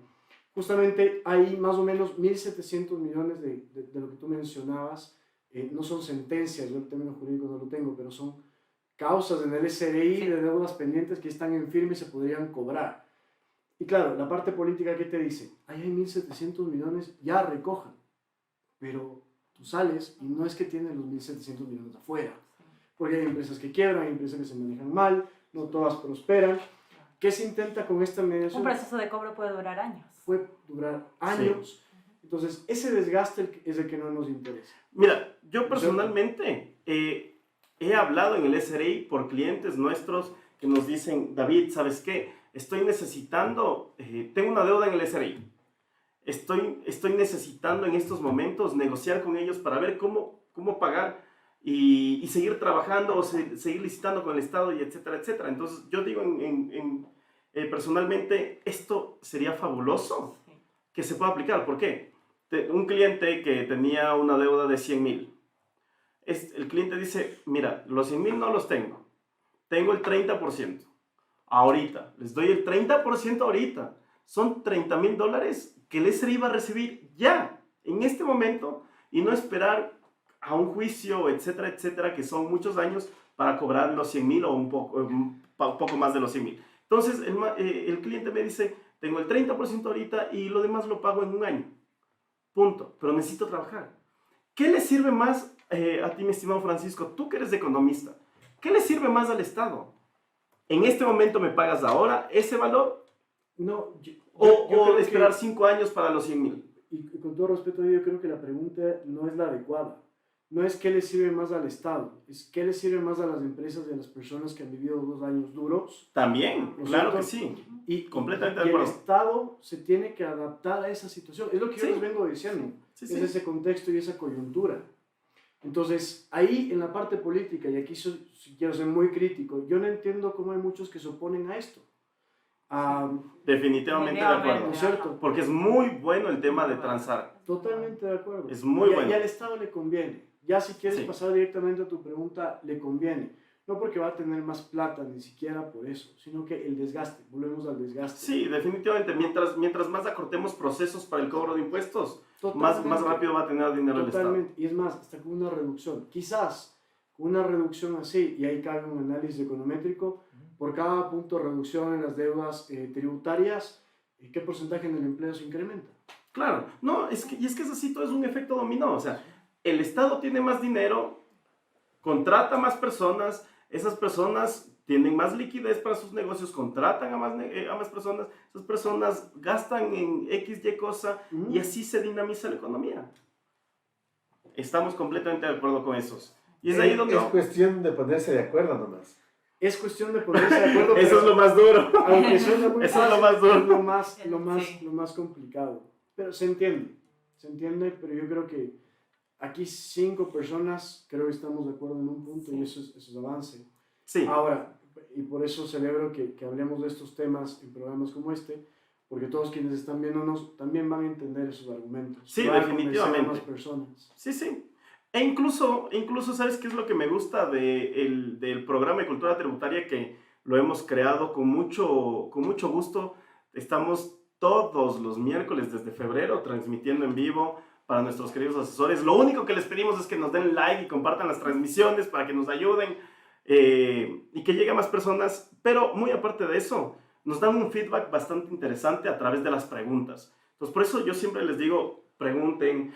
Justamente hay más o menos 1.700 millones de lo que tú mencionabas, no son sentencias, yo el término jurídico no lo tengo, pero son causas en el SRI de deudas pendientes que están en firme y se podrían cobrar. Y claro, la parte política que te dice, ahí hay 1.700 millones, ya recojan. Pero tú sales y no es que tienen los 1.700 millones afuera. Porque hay empresas que quiebran, hay empresas que se manejan mal, no todas prosperan. ¿Qué se intenta con esta mediación? Un proceso de cobro puede durar años. Puede durar años. Entonces, ese desgaste es el que no nos interesa. Mira, yo personalmente he hablado en el SRI por clientes nuestros que nos dicen, David, ¿sabes qué? Estoy necesitando, tengo una deuda en el SRI. Estoy necesitando en estos momentos negociar con ellos para ver cómo pagar y seguir trabajando o seguir licitando con el Estado y etcétera, etcétera. Entonces, yo digo personalmente, esto sería fabuloso que se pueda aplicar. ¿Por qué? Un cliente que tenía una deuda de 100,000. El cliente dice, mira, los 100,000 no los tengo. Tengo el 30%. Ahorita. Les doy el 30% ahorita. Son $30,000 que el SRI va a recibir ya, en este momento, y no esperar a un juicio, etcétera, etcétera, que son muchos años para cobrar los 100,000 o un poco más de los 100,000. Entonces, el cliente me dice, tengo el 30% ahorita y lo demás lo pago en un año. Punto. Pero necesito trabajar. ¿Qué le sirve más a ti, mi estimado Francisco? Tú que eres economista. ¿Qué le sirve más al Estado? ¿En este momento me pagas ahora ese valor? No, ¿O creo esperar 5 años para los 100,000? Y con todo respeto, yo creo que la pregunta no es la adecuada. No es qué le sirve más al Estado, es qué le sirve más a las empresas y a las personas que han vivido 2 años duros. También, ¿No es claro cierto? que sí. Y Completamente y de el acuerdo. Estado se tiene que adaptar a esa situación. Es lo que Sí. yo les vengo diciendo. Sí, Es sí. ese contexto y esa coyuntura. Entonces, ahí en la parte política, y aquí si quiero ser muy crítico, yo no entiendo cómo hay muchos que se oponen a esto. Definitivamente de acuerdo. ¿No es cierto? Porque es muy bueno el tema de transar. Totalmente de acuerdo. Es muy y, bueno. Y al Estado le conviene. Ya si quieres Sí. pasar directamente a tu pregunta, le conviene. No porque va a tener más plata, ni siquiera por eso, sino que el desgaste. Volvemos al desgaste. Sí, definitivamente. Mientras más acortemos procesos para el cobro de impuestos, más Totalmente. rápido va a tener dinero el Estado. Totalmente. Y es más, hasta con una reducción. Quizás con una reducción así, y ahí cabe un análisis econométrico, por cada punto de reducción en las deudas tributarias, ¿qué porcentaje en el empleo se incrementa? Claro. No, es que es así, todo es un efecto dominó. O sea, el Estado tiene más dinero, contrata más personas, esas personas tienen más liquidez para sus negocios, contratan a más personas, esas personas gastan en X, Y cosa, y así se dinamiza la economía. Estamos completamente de acuerdo con esos. Y es ahí donde... Es cuestión de ponerse de acuerdo nomás. Es cuestión de ponerse de acuerdo. Eso pero es lo más duro. aunque suena muy Eso es lo fácil, más duro. es lo más complicado. Pero se entiende, pero yo creo que aquí 5 personas creo que estamos de acuerdo en un punto y eso es avance. Sí. Ahora, y por eso celebro que hablemos de estos temas en programas como este, porque todos quienes están viéndonos también van a entender esos argumentos. Sí, Van a convencer a definitivamente. más personas. Sí, sí. E incluso, ¿sabes qué es lo que me gusta del programa de cultura tributaria? Que lo hemos creado con mucho gusto. Estamos todos los miércoles desde febrero transmitiendo en vivo para nuestros queridos asesores. Lo único que les pedimos es que nos den like y compartan las transmisiones para que nos ayuden y que llegue a más personas. Pero muy aparte de eso, nos dan un feedback bastante interesante a través de las preguntas. Entonces, por eso yo siempre les digo, pregunten,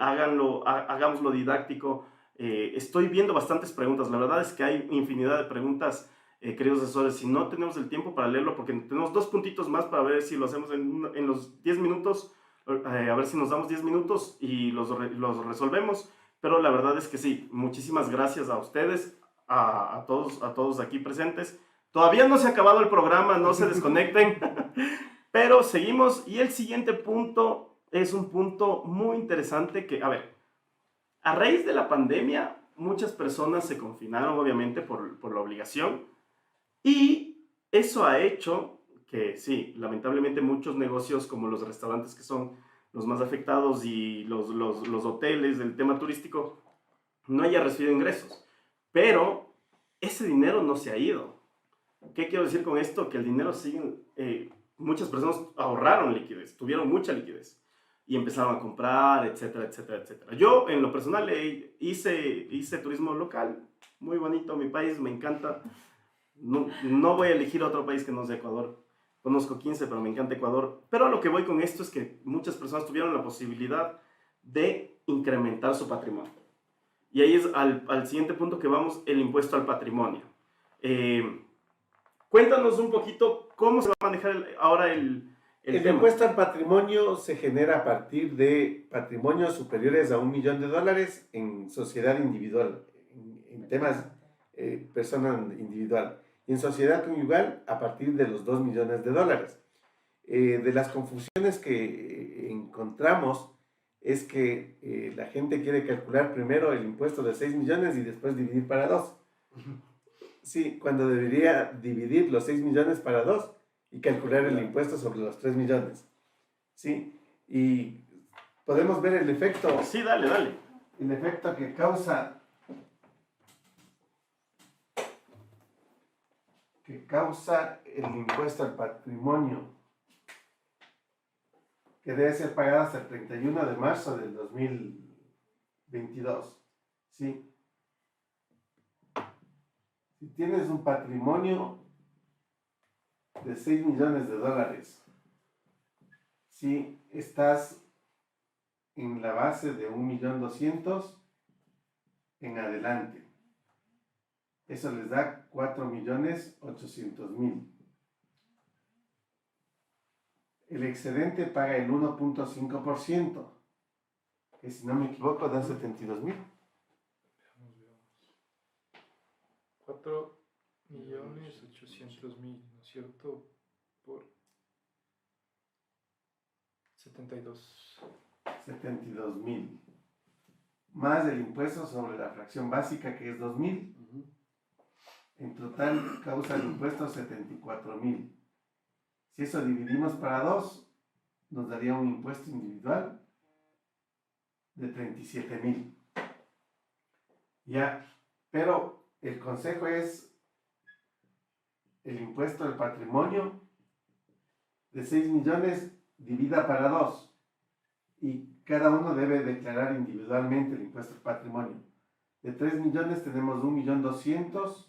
hagámoslo didáctico. Estoy viendo bastantes preguntas. La verdad es que hay infinidad de preguntas, queridos asesores. Si no tenemos el tiempo para leerlo, porque tenemos 2 puntitos más para ver si lo hacemos en los 10 minutos, a ver si nos damos 10 minutos y los resolvemos. Pero la verdad es que sí, muchísimas gracias a ustedes, a todos aquí presentes. Todavía no se ha acabado el programa, no se desconecten, pero seguimos. Y el siguiente punto es un punto muy interesante que, a ver, a raíz de la pandemia, muchas personas se confinaron, obviamente, por la obligación. Y eso ha hecho que, sí, lamentablemente muchos negocios, como los restaurantes, que son los más afectados, y los hoteles, el tema turístico, no haya recibido ingresos. Pero ese dinero no se ha ido. ¿Qué quiero decir con esto? Que el dinero sigue... muchas personas ahorraron liquidez, tuvieron mucha liquidez y empezaron a comprar, etcétera, etcétera, etcétera. Yo, en lo personal, hice turismo local, muy bonito mi país, me encanta. No voy a elegir otro país que no sea Ecuador. conozco 15, pero me encanta Ecuador. Pero a lo que voy con esto es que muchas personas tuvieron la posibilidad de incrementar su patrimonio. Y ahí es al siguiente punto que vamos, el impuesto al patrimonio. Cuéntanos un poquito cómo se va a manejar ahora el El tema. impuesto al patrimonio se genera a partir de patrimonios superiores a $1 millón en sociedad individual, en temas persona individual, y en sociedad conyugal a partir de los $2 millones. De las confusiones que encontramos es que la gente quiere calcular primero el impuesto de 6 millones y después dividir para 2. Sí, cuando debería dividir los 6 millones para 2 y calcular el impuesto sobre los 3 millones. ¿Sí? Y podemos ver el efecto. Sí, dale, dale. El efecto que causa el impuesto al patrimonio, que debe ser pagado hasta el 31 de marzo del 2022. ¿Sí? Si tienes un patrimonio de $6 millones, si estás en la base de 1.200.000 en adelante, eso les da 4.800.000. El excedente paga el 1.5%, que si no me equivoco da 72.000. 4.800.000, ¿no es cierto? Por 72.000. Más el impuesto sobre la fracción básica, que es 2.000. En total causa el impuesto 74.000. Si eso dividimos para 2, nos daría un impuesto individual de 37.000. Ya, pero el consejo es el impuesto al patrimonio de 6 millones divida para 2 y cada uno debe declarar individualmente el impuesto al patrimonio. De 3 millones tenemos 1.200.000,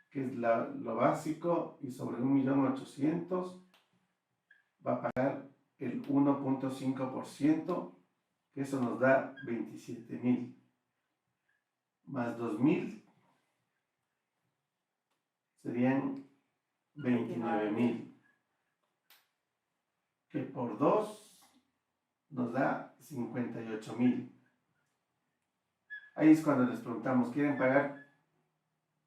que es lo básico, y sobre 1.800.000 va a pagar el 1.5%, que eso nos da 27.000, más 2.000 serían 29.000, que por 2 nos da 58.000. Ahí es cuando les preguntamos, ¿quieren pagar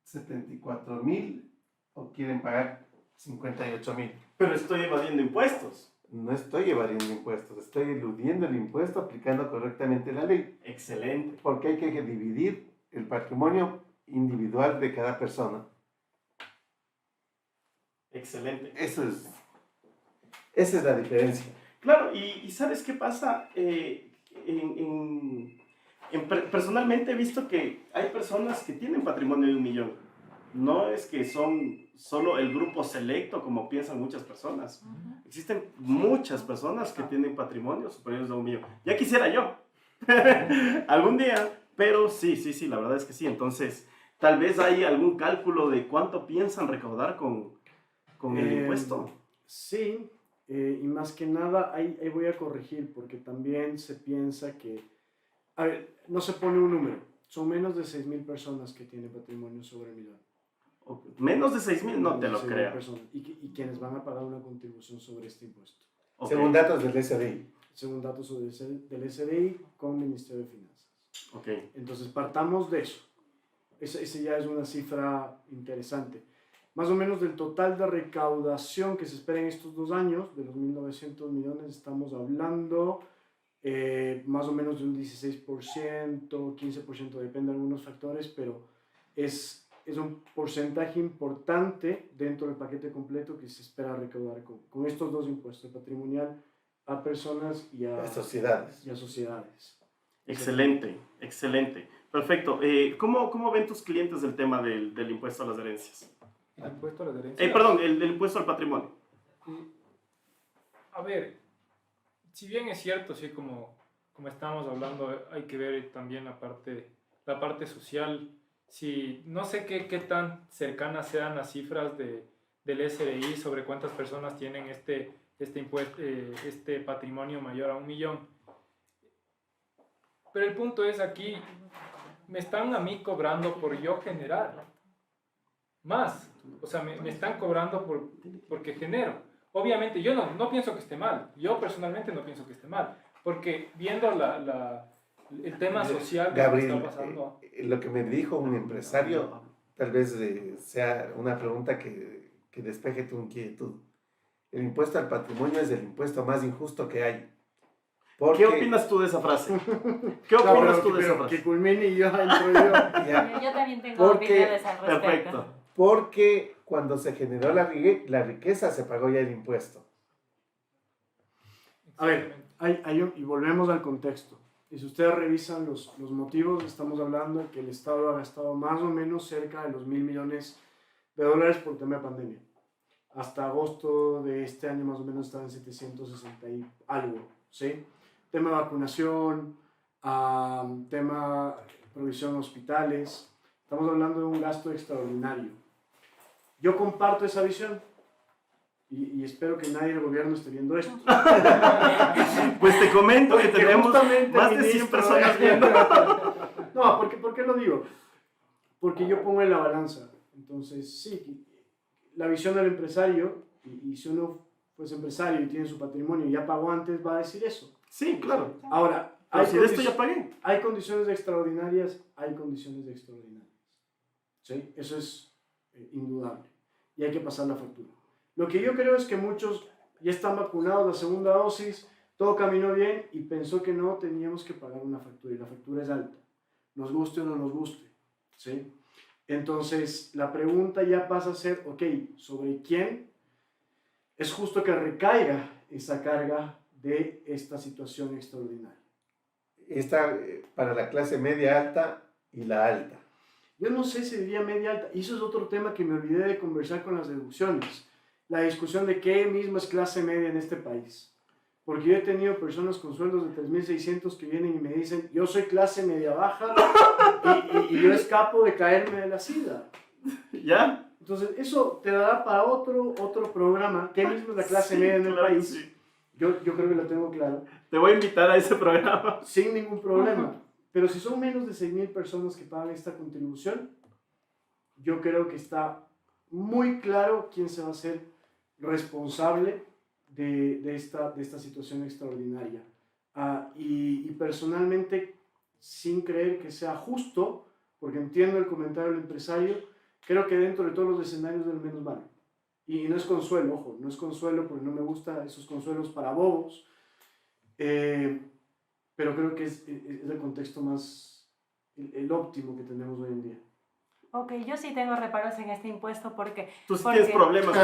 74.000 o quieren pagar 58.000? Pero estoy evadiendo impuestos. No estoy evadiendo impuestos, estoy eludiendo el impuesto aplicando correctamente la ley. Excelente. Porque hay que dividir el patrimonio individual de cada persona. Excelente. Esa es la diferencia. Claro, y ¿sabes qué pasa? Personalmente he visto que hay personas que tienen patrimonio de 1 millón. No es que son solo el grupo selecto, como piensan muchas personas. Existen muchas personas que tienen patrimonio superiores a 1 millón. Ya quisiera yo. Algún día. Pero sí, la verdad es que sí. Entonces, tal vez hay algún cálculo de cuánto piensan recaudar con el impuesto. Sí, y más que nada, ahí voy a corregir, porque también se piensa que, a ver, no se pone un número, son menos de 6.000 personas que tienen patrimonio sobre 1 millón. Menos de 6.000, no te lo 6.000 creo. personas, y quienes van a pagar una contribución sobre este impuesto, Ok. Según datos del SDI. según datos del SDI con Ministerio de Finanzas. Ok. Entonces, partamos de eso. Ese ya es una cifra interesante. Más o menos del total de recaudación que se espera en estos 2 años, de los 1.900 millones, estamos hablando más o menos de un 16%, 15%, depende de algunos factores, pero es un porcentaje importante dentro del paquete completo que se espera recaudar con estos 2 impuestos, patrimonial a personas y a Las sociedades. Excelente. Perfecto. ¿Cómo ven tus clientes el tema del impuesto a las herencias? el impuesto a las herencias. Perdón, el impuesto al patrimonio. A ver, si bien es cierto, sí, como estamos hablando, hay que ver también la parte social. Si, no sé qué tan cercanas sean las cifras de del SRI sobre cuántas personas tienen este patrimonio mayor a 1 millón. Pero el punto es aquí, me están a mí cobrando por yo generar más. O sea, me están cobrando porque genero. Obviamente yo no pienso que esté mal. Yo personalmente no pienso que esté mal. Porque viendo el tema social que Gabriel, está pasando. lo que me dijo un empresario, tal vez sea una pregunta que despeje tu inquietud. El impuesto al patrimonio es el impuesto más injusto que hay. ¿Qué opinas tú de esa frase? ¿Qué No, opinas pero tú de esa que frase? culmine y yo entro yo. Ya, Yo también tengo Porque- opiniones al respecto. Perfecto. porque cuando se generó la riqueza se pagó ya el impuesto. A ver, y volvemos al contexto. Y si ustedes revisan los motivos, estamos hablando de que el Estado ha gastado más o menos cerca de los $1.000 millones por tema de pandemia. Hasta agosto de este año más o menos estaba en 760 y algo, ¿sí? Tema vacunación, tema provisión de hospitales. Estamos hablando de un gasto extraordinario. Yo comparto esa visión y espero que nadie del gobierno esté viendo esto. Pues te comento que Porque tenemos justamente más el de 100 ministro- personas viendo. No, ¿por qué lo digo? Porque yo pongo en la balanza. Entonces, sí, la visión del empresario, y si uno fuese empresario y tiene su patrimonio y ya pagó antes, va a decir eso. Sí, claro. Ahora, Pero si de esto ya pagué. hay condiciones extraordinarias, hay condiciones extraordinarias. ¿Sí? Eso es indudable. Y hay que pasar la factura. Lo que yo creo es que muchos ya están vacunados, la segunda dosis, todo caminó bien y pensó que no teníamos que pagar una factura. Y la factura es alta. Nos guste o no nos guste. ¿Sí? Entonces, la pregunta ya pasa a ser, ok, ¿sobre quién es justo que recaiga esa carga de esta situación extraordinaria? Está para la clase media alta y la alta. Yo no sé si diría media alta, y eso es otro tema que me olvidé de conversar con las deducciones. La discusión de qué mismo es clase media en este país. Porque yo he tenido personas con sueldos de 3.600 que vienen y me dicen, yo soy clase media baja y yo escapo de caerme de la sida. ¿Ya? Entonces, eso te dará para otro programa, qué mismo es la clase Sí, media en el claro que país. sí. Yo creo que lo tengo claro, Te voy a invitar a ese programa. sin ningún problema. Pero si son menos de 6.000 personas que pagan esta contribución, yo creo que está muy claro quién se va a hacer responsable de esta situación extraordinaria. Y personalmente, sin creer que sea justo, porque entiendo el comentario del empresario, creo que dentro de todos los escenarios del menos malo. Y no es consuelo, ojo, no es consuelo porque no me gustan esos consuelos para bobos, pero creo que es el contexto más, el óptimo que tenemos hoy en día. Ok, yo sí tengo reparos en este impuesto porque... Tú sí porque- tienes problemas.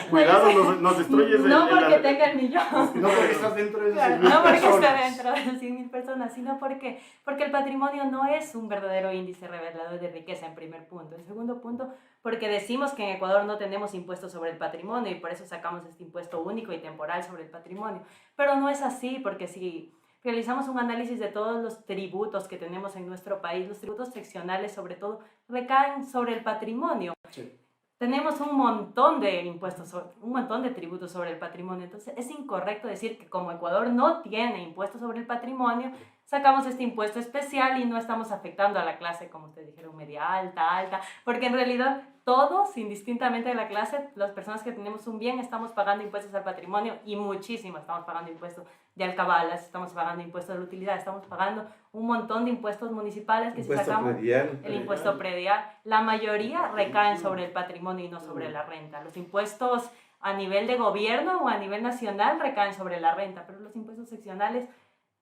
Cuidado, nos destruyes No porque el- tenga el millón. No porque estás dentro de esas Claro, 100.000 no porque esté personas. dentro de 100.000 personas, sino porque el patrimonio no es un verdadero índice revelador de riqueza, en primer punto. En segundo punto, porque decimos que en Ecuador no tenemos impuestos sobre el patrimonio y por eso sacamos este impuesto único y temporal sobre el patrimonio. Pero no es así, porque si realizamos un análisis de todos los tributos que tenemos en nuestro país, los tributos seccionales sobre todo recaen sobre el patrimonio. Sí. Tenemos un montón de impuestos, un montón de tributos sobre el patrimonio. Entonces es incorrecto decir que como Ecuador no tiene impuestos sobre el patrimonio, sacamos este impuesto especial y no estamos afectando a la clase, como ustedes dijeron, media alta, porque en realidad todos, indistintamente de la clase, las personas que tenemos un bien, estamos pagando impuestos al patrimonio y muchísimo. Estamos pagando impuestos de alcabalas, estamos pagando impuestos de la utilidad, estamos pagando un montón de impuestos municipales que si Impuesto sacamos predial. el impuesto predial, la mayoría recaen sobre el patrimonio y no sobre la renta. Los impuestos a nivel de gobierno o a nivel nacional recaen sobre la renta, pero los impuestos seccionales,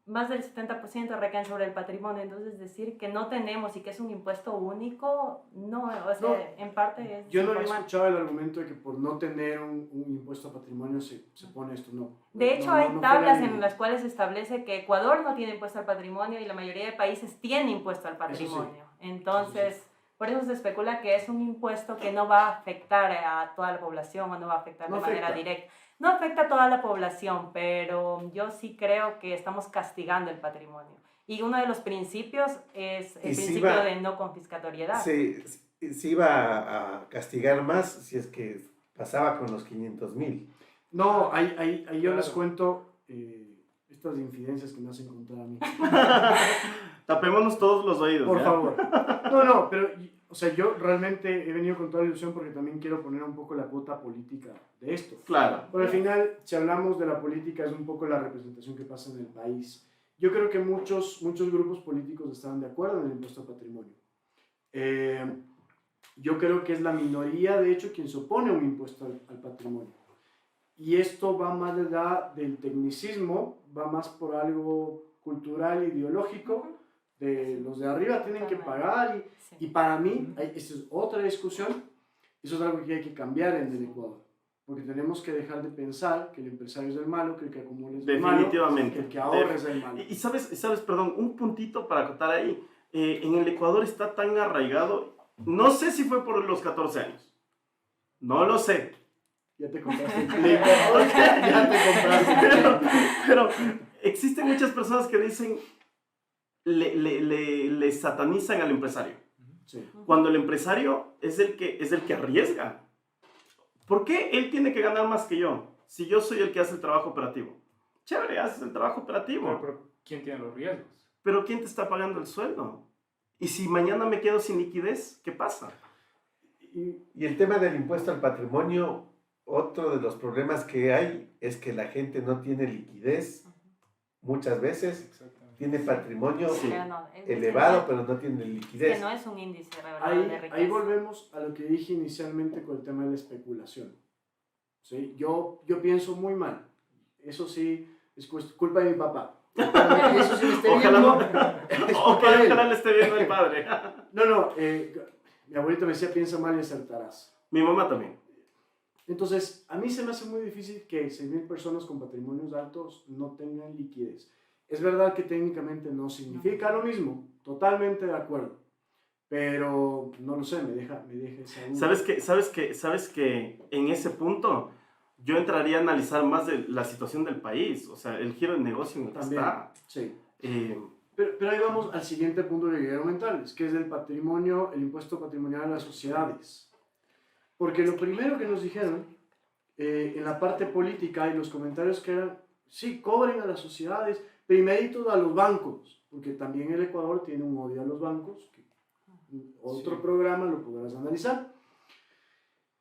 más del 70% recaen sobre el patrimonio. Entonces decir que no tenemos y que es un impuesto único, no, o sea, No, en parte es Yo no había informal. escuchado el argumento de que por no tener un impuesto a patrimonio se pone esto, no. De hecho, No, hay no fue tablas la en las cuales se establece que Ecuador no tiene impuesto al patrimonio y la mayoría de países tiene impuesto al Eso sí. patrimonio. Entonces, por eso se especula que es un impuesto que no va a afectar a toda la población o no va a afectar No de manera afecta. directa. No afecta a toda la población, pero yo sí creo que estamos castigando el patrimonio. Y uno de los principios es el Y si principio va- de no confiscatoriedad. Se iba a castigar más si es que pasaba con los 500,000. No, ahí yo Claro. les cuento estas infidencias que me hacen contar a mí. Tapémonos todos los oídos. Por ¿ya? favor. No, pero, o sea, yo realmente he venido con toda la ilusión porque también quiero poner un poco la cuota política de esto. Claro. Porque al final, si hablamos de la política, es un poco la representación que pasa en el país. Yo creo que muchos grupos políticos están de acuerdo en el impuesto al patrimonio. Yo creo que es la minoría, de hecho, quien se opone a un impuesto al patrimonio. Y esto va más allá del tecnicismo, va más por algo cultural, ideológico, de los de arriba tienen que pagar y para mí, esta es otra discusión, eso es algo que hay que cambiar en el Ecuador, porque tenemos que dejar de pensar que el empresario es el malo, que el que acumula es el malo, Definitivamente. que el que ahorra es el malo. Y sabes, perdón, un puntito para acotar ahí. En el Ecuador está tan arraigado, no sé si fue por los 14 años, no lo sé, Ya te compraste el clip. Ya te compraste el clip. pero existen muchas personas que dicen, le satanizan al empresario, Sí. cuando el empresario es el que arriesga. ¿Por qué él tiene que ganar más que yo si yo soy el que hace el trabajo operativo? Chévere, haces el trabajo operativo. Pero ¿quién tiene los riesgos? Pero ¿quién te está pagando el sueldo? Y si mañana me quedo sin liquidez, ¿qué pasa? Y el tema del impuesto al patrimonio, otro de los problemas que hay es que la gente no tiene liquidez muchas veces, Exactamente. tiene patrimonio Sí. Pero no, elevado, pero no tiene que liquidez. no es un índice revelado de riqueza. Ahí volvemos a lo que dije inicialmente con el tema de la especulación. ¿Sí? Yo pienso muy mal. Eso sí, es culpa de mi papá. Eso sí me esté Ojalá viendo, no. es Ok, culpa de él. ojalá le esté viendo el padre. No, mi abuelito me decía, piensa mal y acertarás. Mi mamá también. Entonces, a mí se me hace muy difícil que 6,000 personas con patrimonios altos no tengan liquidez. Es verdad que técnicamente no significa lo mismo, totalmente de acuerdo, pero no lo sé, me deja esa duda. ¿Sabes que en ese punto yo entraría a analizar más de la situación del país, o sea, el giro de negocio en el que También, está. sí. Eh, Pero ahí vamos al siguiente punto que quería comentarles, que es el patrimonio, el impuesto patrimonial a las sociedades. Porque lo primero que nos dijeron en la parte política y los comentarios que eran, sí, cobren a las sociedades, primerito a los bancos, porque también el Ecuador tiene un odio a los bancos, que otro Sí. programa lo podrás analizar.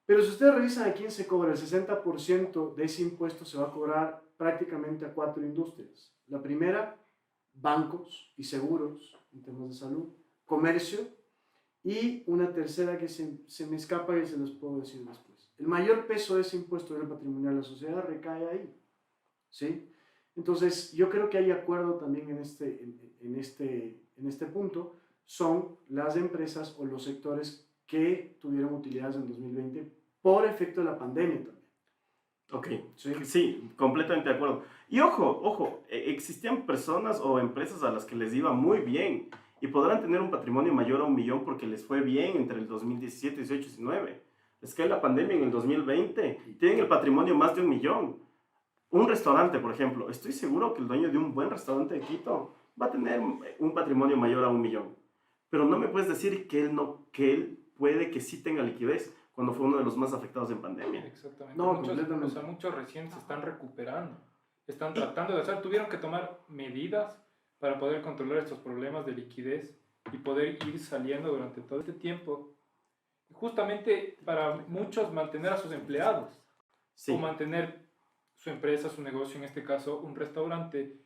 Pero si ustedes revisan a quién se cobra, el 60% de ese impuesto se va a cobrar prácticamente a 4 industrias. La primera, bancos y seguros en temas de salud, comercio, y una tercera que se me escapa y se los puedo decir después. El mayor peso de ese impuesto del patrimonial de la sociedad recae ahí, ¿sí? Entonces, yo creo que hay acuerdo también en este punto, son las empresas o los sectores que tuvieron utilidades en 2020 por efecto de la pandemia también. ok, ¿Sí? sí, completamente de acuerdo. Y ojo, existían personas o empresas a las que les iba muy bien y podrán tener un patrimonio mayor a 1 millón porque les fue bien entre el 2017, 18 y 19. Les cae la pandemia en el 2020 y tienen el patrimonio más de 1 millón. Un restaurante, por ejemplo, estoy seguro que el dueño de un buen restaurante de Quito va a tener un patrimonio mayor a 1 millón. Pero no me puedes decir que él puede que sí tenga liquidez cuando fue uno de los más afectados en pandemia. Exactamente. No, muchos, completamente. o sea, muchos recién se están recuperando. Están tratando de hacer, tuvieron que tomar medidas para poder controlar estos problemas de liquidez y poder ir saliendo durante todo este tiempo. Justamente para muchos mantener a sus empleados Sí, o mantener su empresa, su negocio, en este caso un restaurante.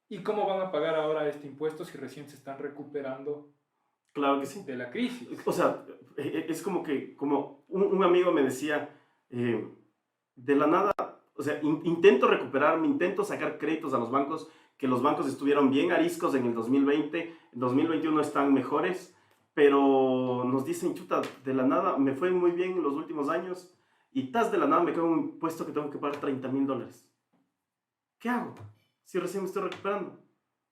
¿Y cómo van a pagar ahora este impuesto si recién se están recuperando claro que sí. de la crisis? O sea, es como un amigo me decía, de la nada, o sea, intento recuperarme, intento sacar créditos a los bancos, que los bancos estuvieron bien ariscos en el 2020, en 2021 están mejores, pero nos dicen, chuta, de la nada me fue muy bien en los últimos años y de la nada me queda un impuesto que tengo que pagar $30,000. ¿Qué hago? Si recién me estoy recuperando.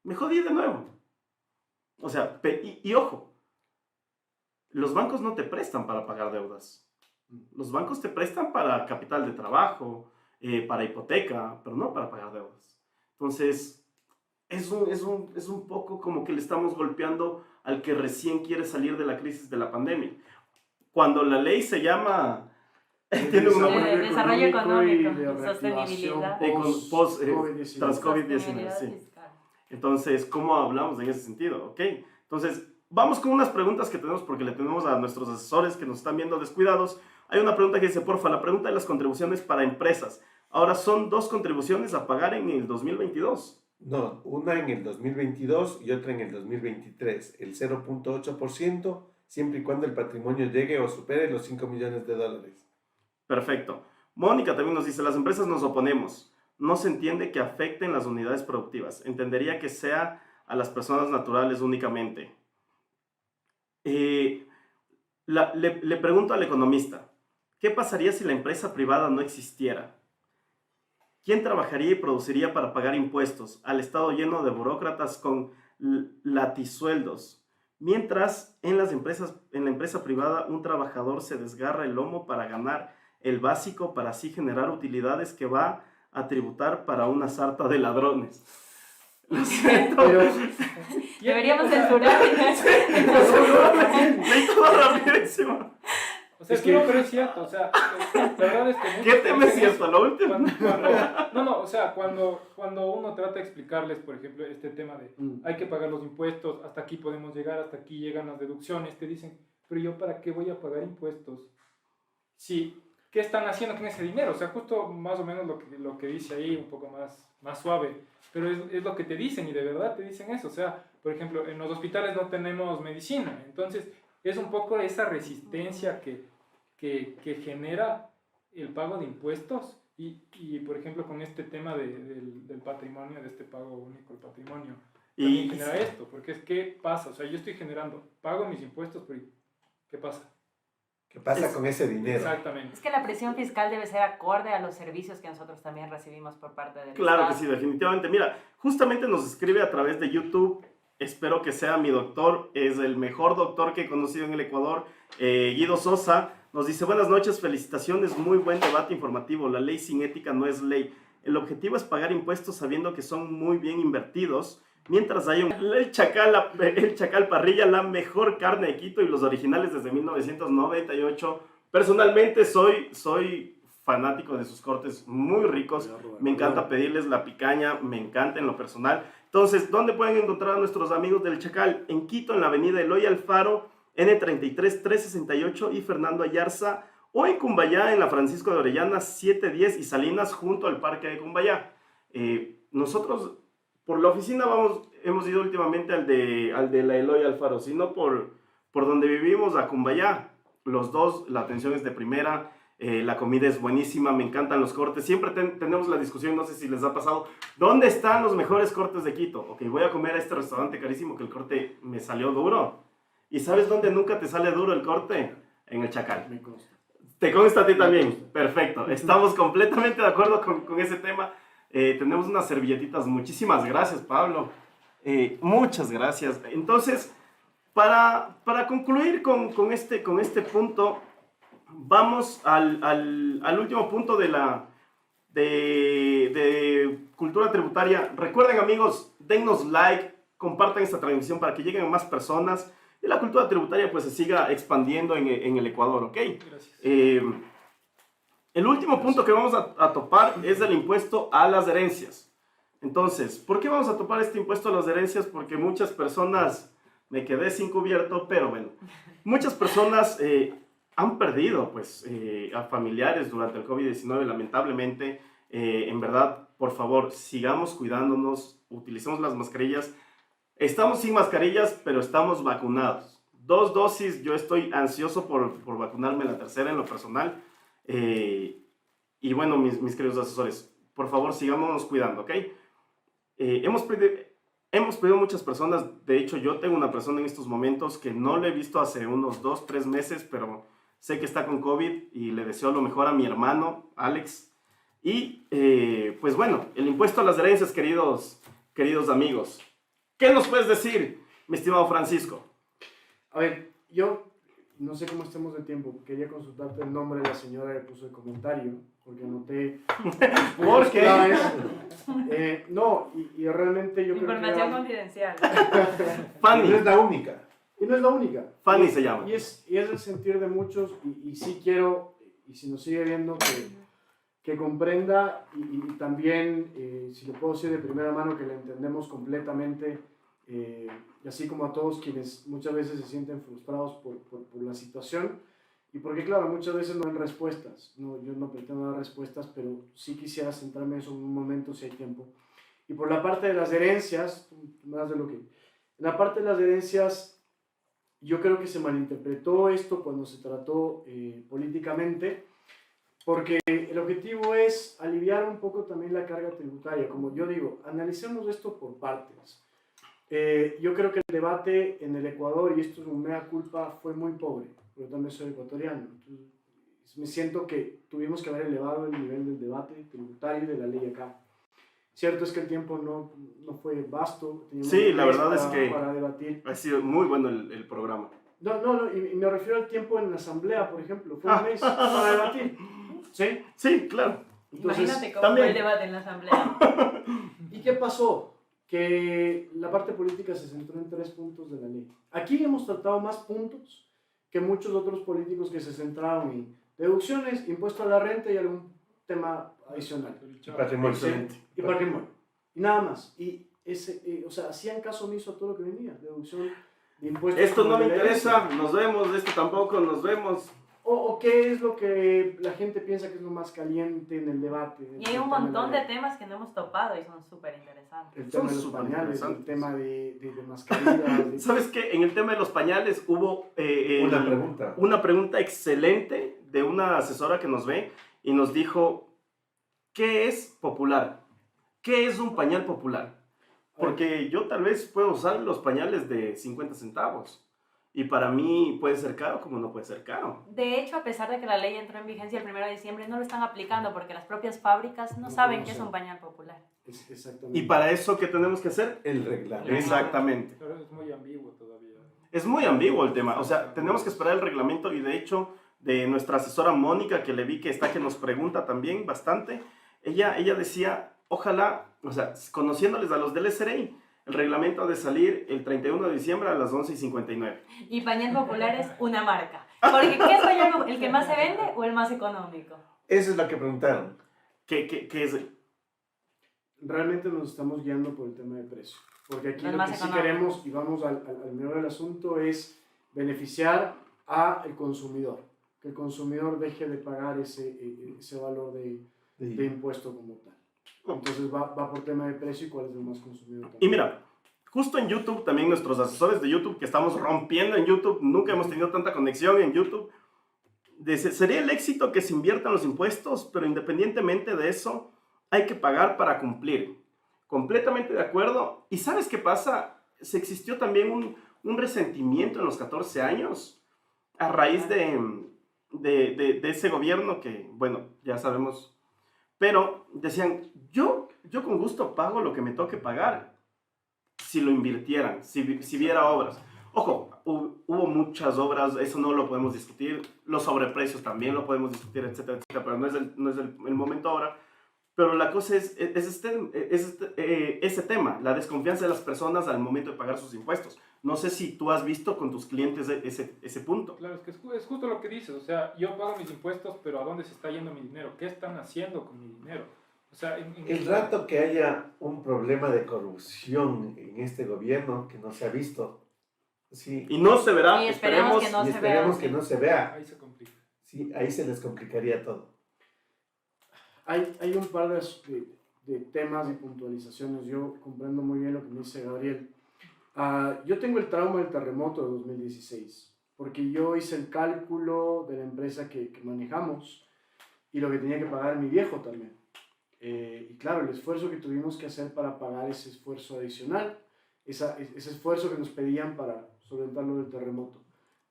Me jodí de nuevo. O sea, y ojo, los bancos no te prestan para pagar deudas. Los bancos te prestan para capital de trabajo, para hipoteca, pero no para pagar deudas. Entonces, es un poco como que le estamos golpeando al que recién quiere salir de la crisis de la pandemia. Cuando la ley se llama Tiene un nombre. Desarrollo económico, y de sostenibilidad. Tras COVID-19, Sostenibilidad sí. fiscal. Entonces, ¿cómo hablamos en ese sentido? ¿Ok? Entonces, vamos con unas preguntas que tenemos porque le tenemos a nuestros asesores que nos están viendo descuidados. Hay una pregunta que dice, porfa, la pregunta de las contribuciones para empresas. Ahora son 2 contribuciones a pagar en el 2022. No, una en el 2022 y otra en el 2023. El 0.8%, siempre y cuando el patrimonio llegue o supere los 5 millones de dólares. Perfecto. Mónica también nos dice, las empresas nos oponemos. No se entiende que afecten las unidades productivas. Entendería que sea a las personas naturales únicamente. Le pregunto al economista, ¿qué pasaría si la empresa privada no existiera? ¿Quién trabajaría y produciría para pagar impuestos al Estado lleno de burócratas con latisueldos? Mientras en la empresa privada un trabajador se desgarra el lomo para ganar el básico para así generar utilidades que va a tributar para una sarta de ladrones. Lo siento. Deberíamos censurar. Me todo rapidísimo. O sea, Es sí, no, que- pero es cierto, o sea, la verdad es que... ¿Qué tema es cierto? Lo último. No, o sea, cuando uno trata de explicarles, por ejemplo, este tema de hay que pagar los impuestos, hasta aquí podemos llegar, hasta aquí llegan las deducciones, te dicen, pero yo para qué voy a pagar impuestos? Sí, ¿qué están haciendo con ese dinero? O sea, justo más o menos lo que dice ahí, un poco más suave, pero es lo que te dicen y de verdad te dicen eso. O sea, por ejemplo, en los hospitales no tenemos medicina, entonces es un poco esa resistencia que genera el pago de impuestos y por ejemplo, con este tema del patrimonio, de este pago único del patrimonio, también genera esto, porque es ¿qué pasa? O sea, yo estoy generando, pago mis impuestos, pero ¿qué pasa? ¿Qué pasa con ese dinero? Exactamente. Es que la presión fiscal debe ser acorde a los servicios que nosotros también recibimos por parte del Claro que Estado. sí, definitivamente. Mira, justamente nos escribe a través de YouTube. Espero que sea mi doctor. Es el mejor doctor que he conocido en el Ecuador. Guido Sosa nos dice, buenas noches, felicitaciones, muy buen debate informativo. La ley sin ética no es ley. El objetivo es pagar impuestos sabiendo que son muy bien invertidos. Mientras hay el Chacal Parrilla, la mejor carne de Quito y los originales desde 1998. Personalmente soy fanático de sus cortes muy ricos. Me encanta pedirles la picaña, me encanta en lo personal. Entonces, ¿dónde pueden encontrar a nuestros amigos del Chacal? En Quito, en la avenida Eloy Alfaro, N33 368 y Fernando Ayarza, o en Cumbayá, en la Francisco de Orellana 710 y Salinas, junto al Parque de Cumbayá. Nosotros, por la oficina, hemos ido últimamente al de la Eloy Alfaro, sino por donde vivimos, a Cumbayá. Los dos, la atención es de primera, la comida es buenísima, me encantan los cortes. Siempre tenemos la discusión, no sé si les ha pasado, ¿dónde están los mejores cortes de Quito? Ok, voy a comer a este restaurante carísimo que el corte me salió duro. ¿Y sabes dónde nunca te sale duro el corte? En el Chacal. Me consta. ¿Te consta a ti también? Perfecto. Estamos completamente de acuerdo con ese tema. Tenemos unas servilletitas. Muchísimas gracias, Pablo. Muchas gracias. Entonces, para concluir con este punto, vamos al último punto de cultura tributaria. Recuerden, amigos, dennos like, compartan esta transmisión para que lleguen a más personas y la cultura tributaria pues se siga expandiendo en el Ecuador, ¿ok? Gracias. El último punto que vamos a topar es el impuesto a las herencias. Entonces, ¿por qué vamos a topar este impuesto a las herencias? Porque muchas personas, me quedé sin cubierto, pero bueno, muchas personas han perdido pues a familiares durante el COVID-19, lamentablemente. En verdad, por favor, sigamos cuidándonos, utilicemos las mascarillas. Estamos sin mascarillas, pero estamos vacunados. 2 dosis, yo estoy ansioso por vacunarme la tercera en lo personal. Y bueno, mis queridos asesores, por favor, sigámonos cuidando, ¿ok? Hemos pedido muchas personas, de hecho yo tengo una persona en estos momentos que no le he visto hace unos 2-3 meses, pero sé que está con COVID y le deseo lo mejor a mi hermano, Alex. Y pues bueno, el impuesto a las herencias, queridos amigos. ¿Qué nos puedes decir, mi estimado Francisco? A ver, yo no sé cómo estemos de tiempo. Quería consultarte el nombre de la señora que puso el comentario, porque anoté... ¿Por qué? No, y realmente yo creo que... Información confidencial. Fanny. No es la única. Y no es la única. Fanny se llama. Y es el sentir de muchos, y sí quiero y si nos sigue viendo, que comprenda y también, si le puedo decir de primera mano, que le entendemos completamente, y así como a todos quienes muchas veces se sienten frustrados por la situación, y porque claro, muchas veces no hay respuestas, no, yo no pretendo dar respuestas, pero sí quisiera centrarme en eso en un momento si hay tiempo. Y por la parte de las herencias, más de lo que... En la parte de las herencias, yo creo que se malinterpretó esto cuando se trató políticamente, porque el objetivo es aliviar un poco también la carga tributaria. Como yo digo, analicemos esto por partes. Yo creo que el debate en el Ecuador, y esto es un mea culpa, fue muy pobre. Yo también soy ecuatoriano. Entonces, me siento que tuvimos que haber elevado el nivel del debate tributario y de la ley acá. Cierto es que el tiempo no fue vasto. Sí, la verdad es que para debatir. ha sido muy bueno el programa. No, y me refiero al tiempo en la asamblea, por ejemplo. Fue un mes para debatir. ¿Sí? Sí, claro. Entonces, Imagínate cómo también. fue el debate en la asamblea. ¿Y qué pasó? Que la parte política se centró en 3 puntos de la ley. Aquí hemos tratado más puntos que muchos otros políticos que se centraron en deducciones, impuesto a la renta y algún tema adicional. Patrimonio. Excelente. Y patrimonio. Y nada más. Y o sea, hacían caso omiso a todo lo que venía. Deducción de impuestos. Esto no me como interesa, nos vemos, esto tampoco, nos vemos. O qué es lo que la gente piensa que es lo más caliente en el debate. Y hay un montón de temas que no hemos topado y son súper interesantes. El tema de Son los súper pañales, el interesantes. tema de mascarillas. ¿Sabes qué? En el tema de los pañales hubo Una pregunta. una pregunta excelente de una asesora que nos ve y nos dijo, ¿qué es popular? ¿Qué es un pañal popular? Porque yo tal vez puedo usar los pañales de 50 centavos y para mí puede ser caro como no puede ser caro. De hecho, a pesar de que la ley entró en vigencia el 1 de diciembre, no lo están aplicando porque las propias fábricas no saben qué es un pañal popular. Exactamente. ¿Y para eso qué tenemos que hacer? El reglamento. Exactamente. Pero es muy ambiguo todavía. Es muy ambiguo el tema, o sea, tenemos que esperar el reglamento y de hecho de nuestra asesora Mónica, que le vi que está, que nos pregunta también bastante, ella decía, ojalá, o sea, conociéndoles a los del SRI, el reglamento ha de salir el 31 de diciembre a las 11:59. Y pañal popular es una marca. Porque ¿qué es pañal popular? ¿El que más se vende o el más económico? Eso es lo que preguntaron. ¿Qué es? Realmente nos estamos guiando por el tema de precio. Porque aquí Los lo más que sí económicos. queremos, y vamos al meollo del asunto, es beneficiar al consumidor. Que el consumidor deje de pagar ese valor de impuesto como tal. Entonces va por tema de precio y cuál es el más consumido también. Y mira, justo en YouTube, también nuestros asesores de YouTube, que estamos rompiendo en YouTube, nunca hemos tenido tanta conexión en YouTube, sería el éxito que se inviertan los impuestos, pero independientemente de eso, hay que pagar para cumplir. Completamente de acuerdo. ¿Y sabes qué pasa? Se existió también un resentimiento en los 14 años a raíz de ese gobierno que, bueno, ya sabemos. Pero decían, yo con gusto pago lo que me toque pagar si lo invirtieran, si viera obras. Ojo, hubo muchas obras, eso no lo podemos discutir, los sobreprecios también lo podemos discutir, etcétera, etcétera, pero no es el momento ahora. Pero la cosa es ese tema, la desconfianza de las personas al momento de pagar sus impuestos. No sé si tú has visto con tus clientes ese punto. Claro, es que es justo lo que dices. O sea, yo pago mis impuestos, pero ¿a dónde se está yendo mi dinero? ¿Qué están haciendo con mi dinero? O sea, El rato que haya un problema de corrupción en este gobierno que no se ha visto, sí, Y no se verá, Y esperemos que no y se esperemos vea. que no se vea, ahí se complica. sí, ahí se les complicaría todo. Hay un par de temas y puntualizaciones. Yo comprendo muy bien lo que me dice Gabriel. Yo tengo el trauma del terremoto de 2016, porque yo hice el cálculo de la empresa que manejamos y lo que tenía que pagar mi viejo también. Y claro, el esfuerzo que tuvimos que hacer para pagar ese esfuerzo adicional, ese esfuerzo que nos pedían para solventar lo del terremoto.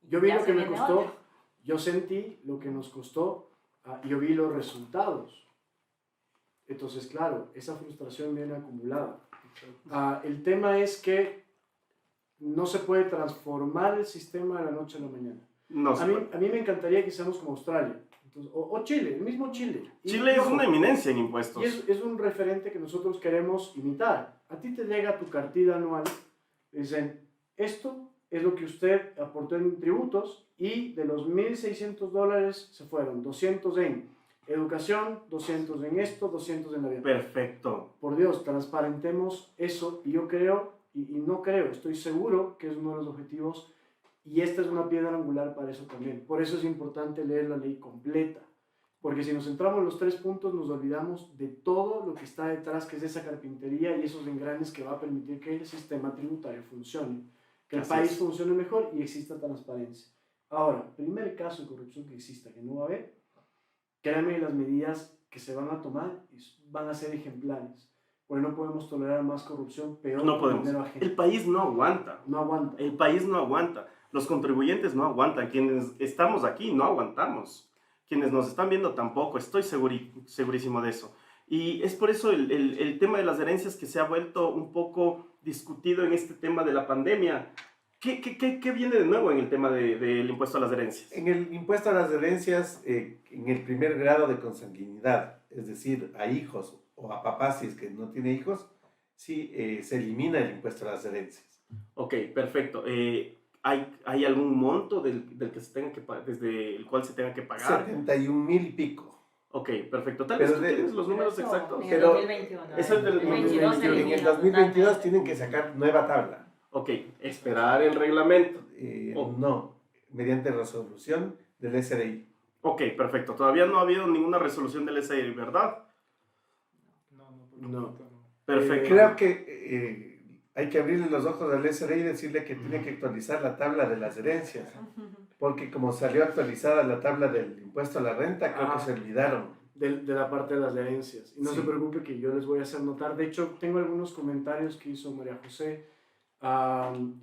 Yo vi Ya lo se que me viene costó, otro. yo sentí lo que nos costó, yo vi los resultados. Entonces, claro, esa frustración viene acumulada. El tema es que no se puede transformar el sistema de la noche a la mañana. No se puede. A mí me encantaría que seamos como Australia. Entonces, o Chile, el mismo Chile. Chile es una eminencia en impuestos. Y es un referente que nosotros queremos imitar. A ti te llega tu cartilla anual, dicen, esto es lo que usted aportó en tributos y de los $1.600 se fueron 200 en educación, 200 en esto, 200 en la vida. Perfecto. Por Dios, transparentemos eso y yo creo, y no creo, estoy seguro que es uno de los objetivos y esta es una piedra angular para eso también. Por eso es importante leer la ley completa, porque si nos centramos en los 3 puntos nos olvidamos de todo lo que está detrás, que es esa carpintería y esos engranes que va a permitir que el sistema tributario funcione, que el Así país es. funcione mejor y exista transparencia. Ahora, primer caso de corrupción que exista, que no va a haber, créanme, las medidas que se van a tomar van a ser ejemplares, porque no podemos tolerar más corrupción, peor No con podemos. dinero ajeno. El país no aguanta. No aguanta. El país no aguanta. Los contribuyentes no aguantan. Quienes estamos aquí no aguantamos. Quienes nos están viendo tampoco. Estoy segurísimo de eso. Y es por eso el tema de las herencias que se ha vuelto un poco discutido en este tema de la pandemia. ¿Qué viene de nuevo en el tema del impuesto a las herencias? En el impuesto a las herencias, en el primer grado de consanguinidad, es decir, a hijos o a papás si es que no tiene hijos, sí se elimina el impuesto a las herencias. Ok, perfecto. ¿Hay algún monto del que se tenga que desde el cual se tenga que pagar? 71,000 y pico. Ok, perfecto. Tal Pero vez tú de- tienes los números Eso, exactos. en el Pero 2021. eso es del 2022 se En el eliminó 2022 totalmente. tienen que sacar nueva tabla. Ok, esperar el reglamento. Oh. No, mediante resolución del SRI. Ok, perfecto. Todavía no ha habido ninguna resolución del SRI, ¿verdad? No, por No. momento no. Perfecto. Creo que hay que abrirle los ojos al SRI y decirle que tiene que actualizar la tabla de las herencias. Porque como salió actualizada la tabla del impuesto a la renta, creo que se olvidaron. De la parte de las herencias. Y no Sí. se preocupe que yo les voy a hacer notar. De hecho, tengo algunos comentarios que hizo María José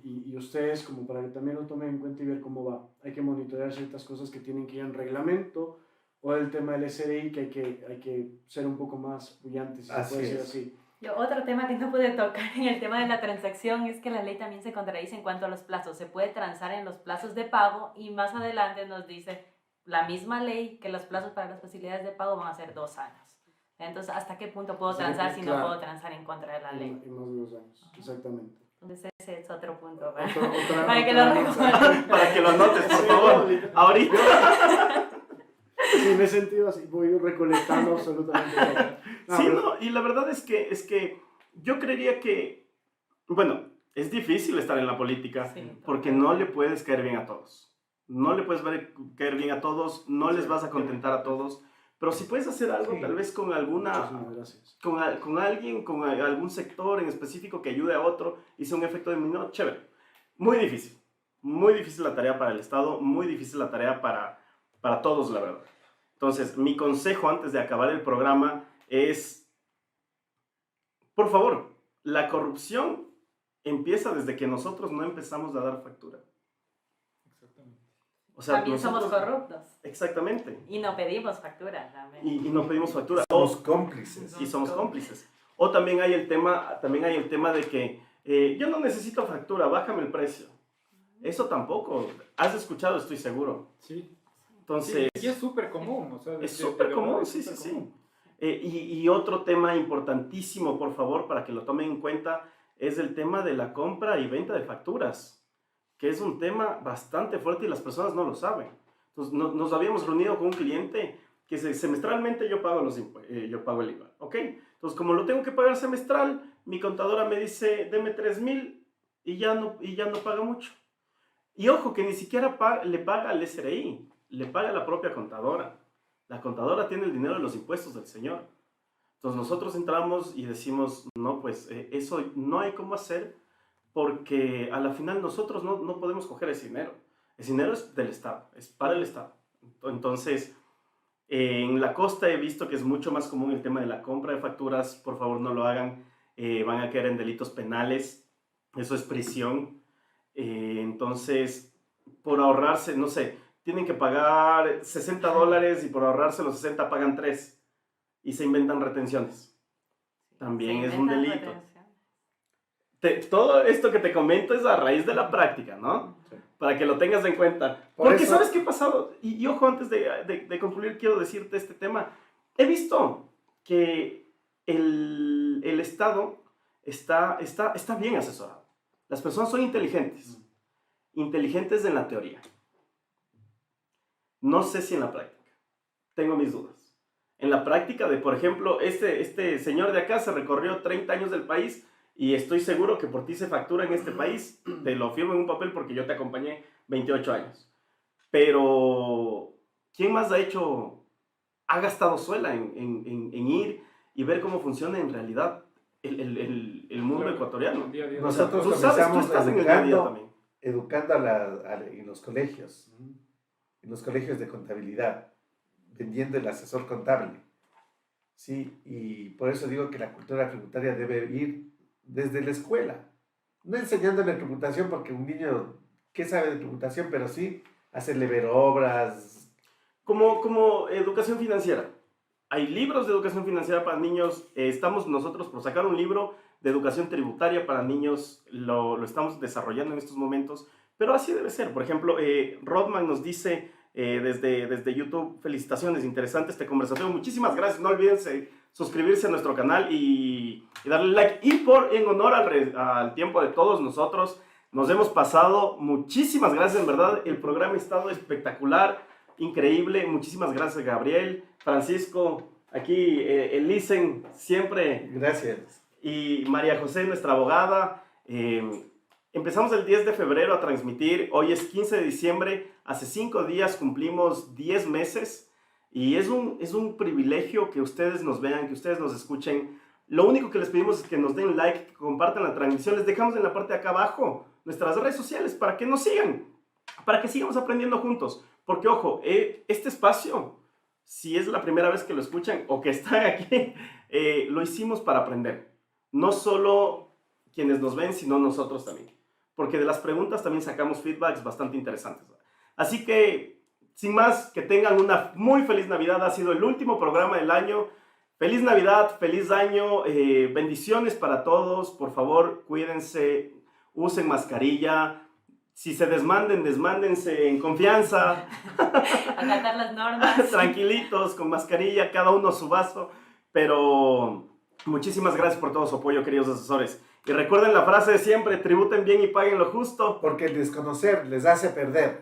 y ustedes como para que también lo tomen en cuenta y ver cómo va. Hay que monitorear ciertas cosas que tienen que ir en reglamento o el tema del SRI que hay que ser un poco más pullantes, si se Así puede decir es. así. Otro tema que no pude tocar en el tema de la transacción es que la ley también se contradice en cuanto a los plazos. Se puede transar en los plazos de pago y más adelante nos dice la misma ley que los plazos para las facilidades de pago van a ser 2 años. Entonces, ¿hasta qué punto puedo Hasta qué transar punto, si no claro. puedo transar en contra de la ley? En más de 2 años, exactamente. Entonces, ese es otro punto. Para que lo recuerden. Para que lo anotes, por favor. Ahorita. Sí, me he sentido así, voy recolectando absolutamente todo. No, Sí, pero- no, y la verdad es que yo creería que, bueno, es difícil estar en la política Sí, porque no le puedes caer bien a todos. No le puedes caer bien a todos, no les vas a contentar a todos, pero si puedes hacer algo, Sí. tal vez con alguna, Muchísimas gracias. con alguien, con algún sector en específico que ayude a otro y sea un efecto dominó, chévere. Muy difícil la tarea para el Estado, muy difícil la tarea para todos, la verdad. Entonces, mi consejo antes de acabar el programa es, por favor, la corrupción empieza desde que nosotros no empezamos a dar factura. Exactamente. O sea, También somos nosotros- corruptos Exactamente. y no pedimos factura también. Y no pedimos factura. Somos cómplices. Y somos cómplices. O también hay el tema de que yo no necesito factura, bájame el precio. Eso tampoco. Has escuchado, estoy seguro. Sí. Entonces, Sí, y es súper común. O sea, es de súper verdad, común, es sí, sí, súper sí. común. Y otro tema importantísimo, por favor, para que lo tomen en cuenta, es el tema de la compra y venta de facturas, que es un tema bastante fuerte y las personas no lo saben. Entonces, nos habíamos reunido con un cliente que semestralmente yo pago el IVA, ¿ok? Entonces, como lo tengo que pagar semestral, mi contadora me dice, deme 3,000 y ya no paga mucho. Y ojo, que ni siquiera le paga al SRI, le paga la propia contadora. La contadora tiene el dinero de los impuestos del señor. Entonces nosotros entramos y decimos, no, pues eso no hay cómo hacer porque a la final nosotros no podemos coger ese dinero. Ese dinero es del Estado, es para el Estado. Entonces, en la costa he visto que es mucho más común el tema de la compra de facturas. Por favor, no lo hagan. Van a caer en delitos penales. Eso es prisión. Entonces, por ahorrarse, no sé, tienen que pagar $60 y por ahorrarse los 60 pagan 3 y se inventan retenciones. También Se es un inventan delito. retenciones. Todo esto que te comento es a raíz de la práctica, ¿no? Sí. Para que lo tengas en cuenta. Por Porque eso- ¿sabes qué ha pasado? Y ojo, antes de concluir, quiero decirte este tema. He visto que el Estado está bien asesorado. Las personas son inteligentes. inteligentes en la teoría. No sé si en la práctica. Tengo mis dudas. En la práctica de, por ejemplo, este señor de acá se recorrió 30 años del país y estoy seguro que por ti se factura en este país. Te lo firmo en un papel porque yo te acompañé 28 años. Pero, ¿quién más ha gastado suela en ir y ver cómo funciona en realidad el mundo ecuatoriano? Día a día. Nosotros Tú sabes, tú comenzamos estás en el día a día también. educando en los colegios de contabilidad, vendiendo el asesor contable. Sí, y por eso digo que la cultura tributaria debe ir desde la escuela, no enseñándole tributación, porque un niño, ¿qué sabe de tributación? Pero sí hacerle ver obras. Como educación financiera. Hay libros de educación financiera para niños. Estamos nosotros por sacar un libro de educación tributaria para niños. Lo estamos desarrollando en estos momentos. Pero así debe ser. Por ejemplo, Rodman nos dice desde YouTube, felicitaciones, interesante esta conversación. Muchísimas gracias. No olviden suscribirse a nuestro canal y darle like. Y en honor al tiempo de todos nosotros, nos hemos pasado. Muchísimas gracias, en verdad. El programa ha estado espectacular, increíble. Muchísimas gracias, Gabriel, Francisco, aquí Elisen, siempre. Gracias. Y María José, nuestra abogada. Empezamos el 10 de febrero a transmitir. Hoy es 15 de diciembre. Hace 5 días cumplimos 10 meses. Y es un privilegio que ustedes nos vean, que ustedes nos escuchen. Lo único que les pedimos es que nos den like, que compartan la transmisión. Les dejamos en la parte de acá abajo nuestras redes sociales para que nos sigan, para que sigamos aprendiendo juntos. Porque, ojo, este espacio, si es la primera vez que lo escuchan o que están aquí, lo hicimos para aprender. No solo quienes nos ven, sino nosotros también. Porque de las preguntas también sacamos feedbacks bastante interesantes. Así que, sin más, que tengan una muy feliz Navidad. Ha sido el último programa del año. Feliz Navidad, feliz año. Bendiciones para todos. Por favor, cuídense, usen mascarilla. Si se desmándense en confianza. Acatar las normas. Tranquilitos, con mascarilla, cada uno su vaso. Pero muchísimas gracias por todo su apoyo, queridos asesores. Y recuerden la frase de siempre, tributen bien y paguen lo justo. Porque el desconocer les hace perder.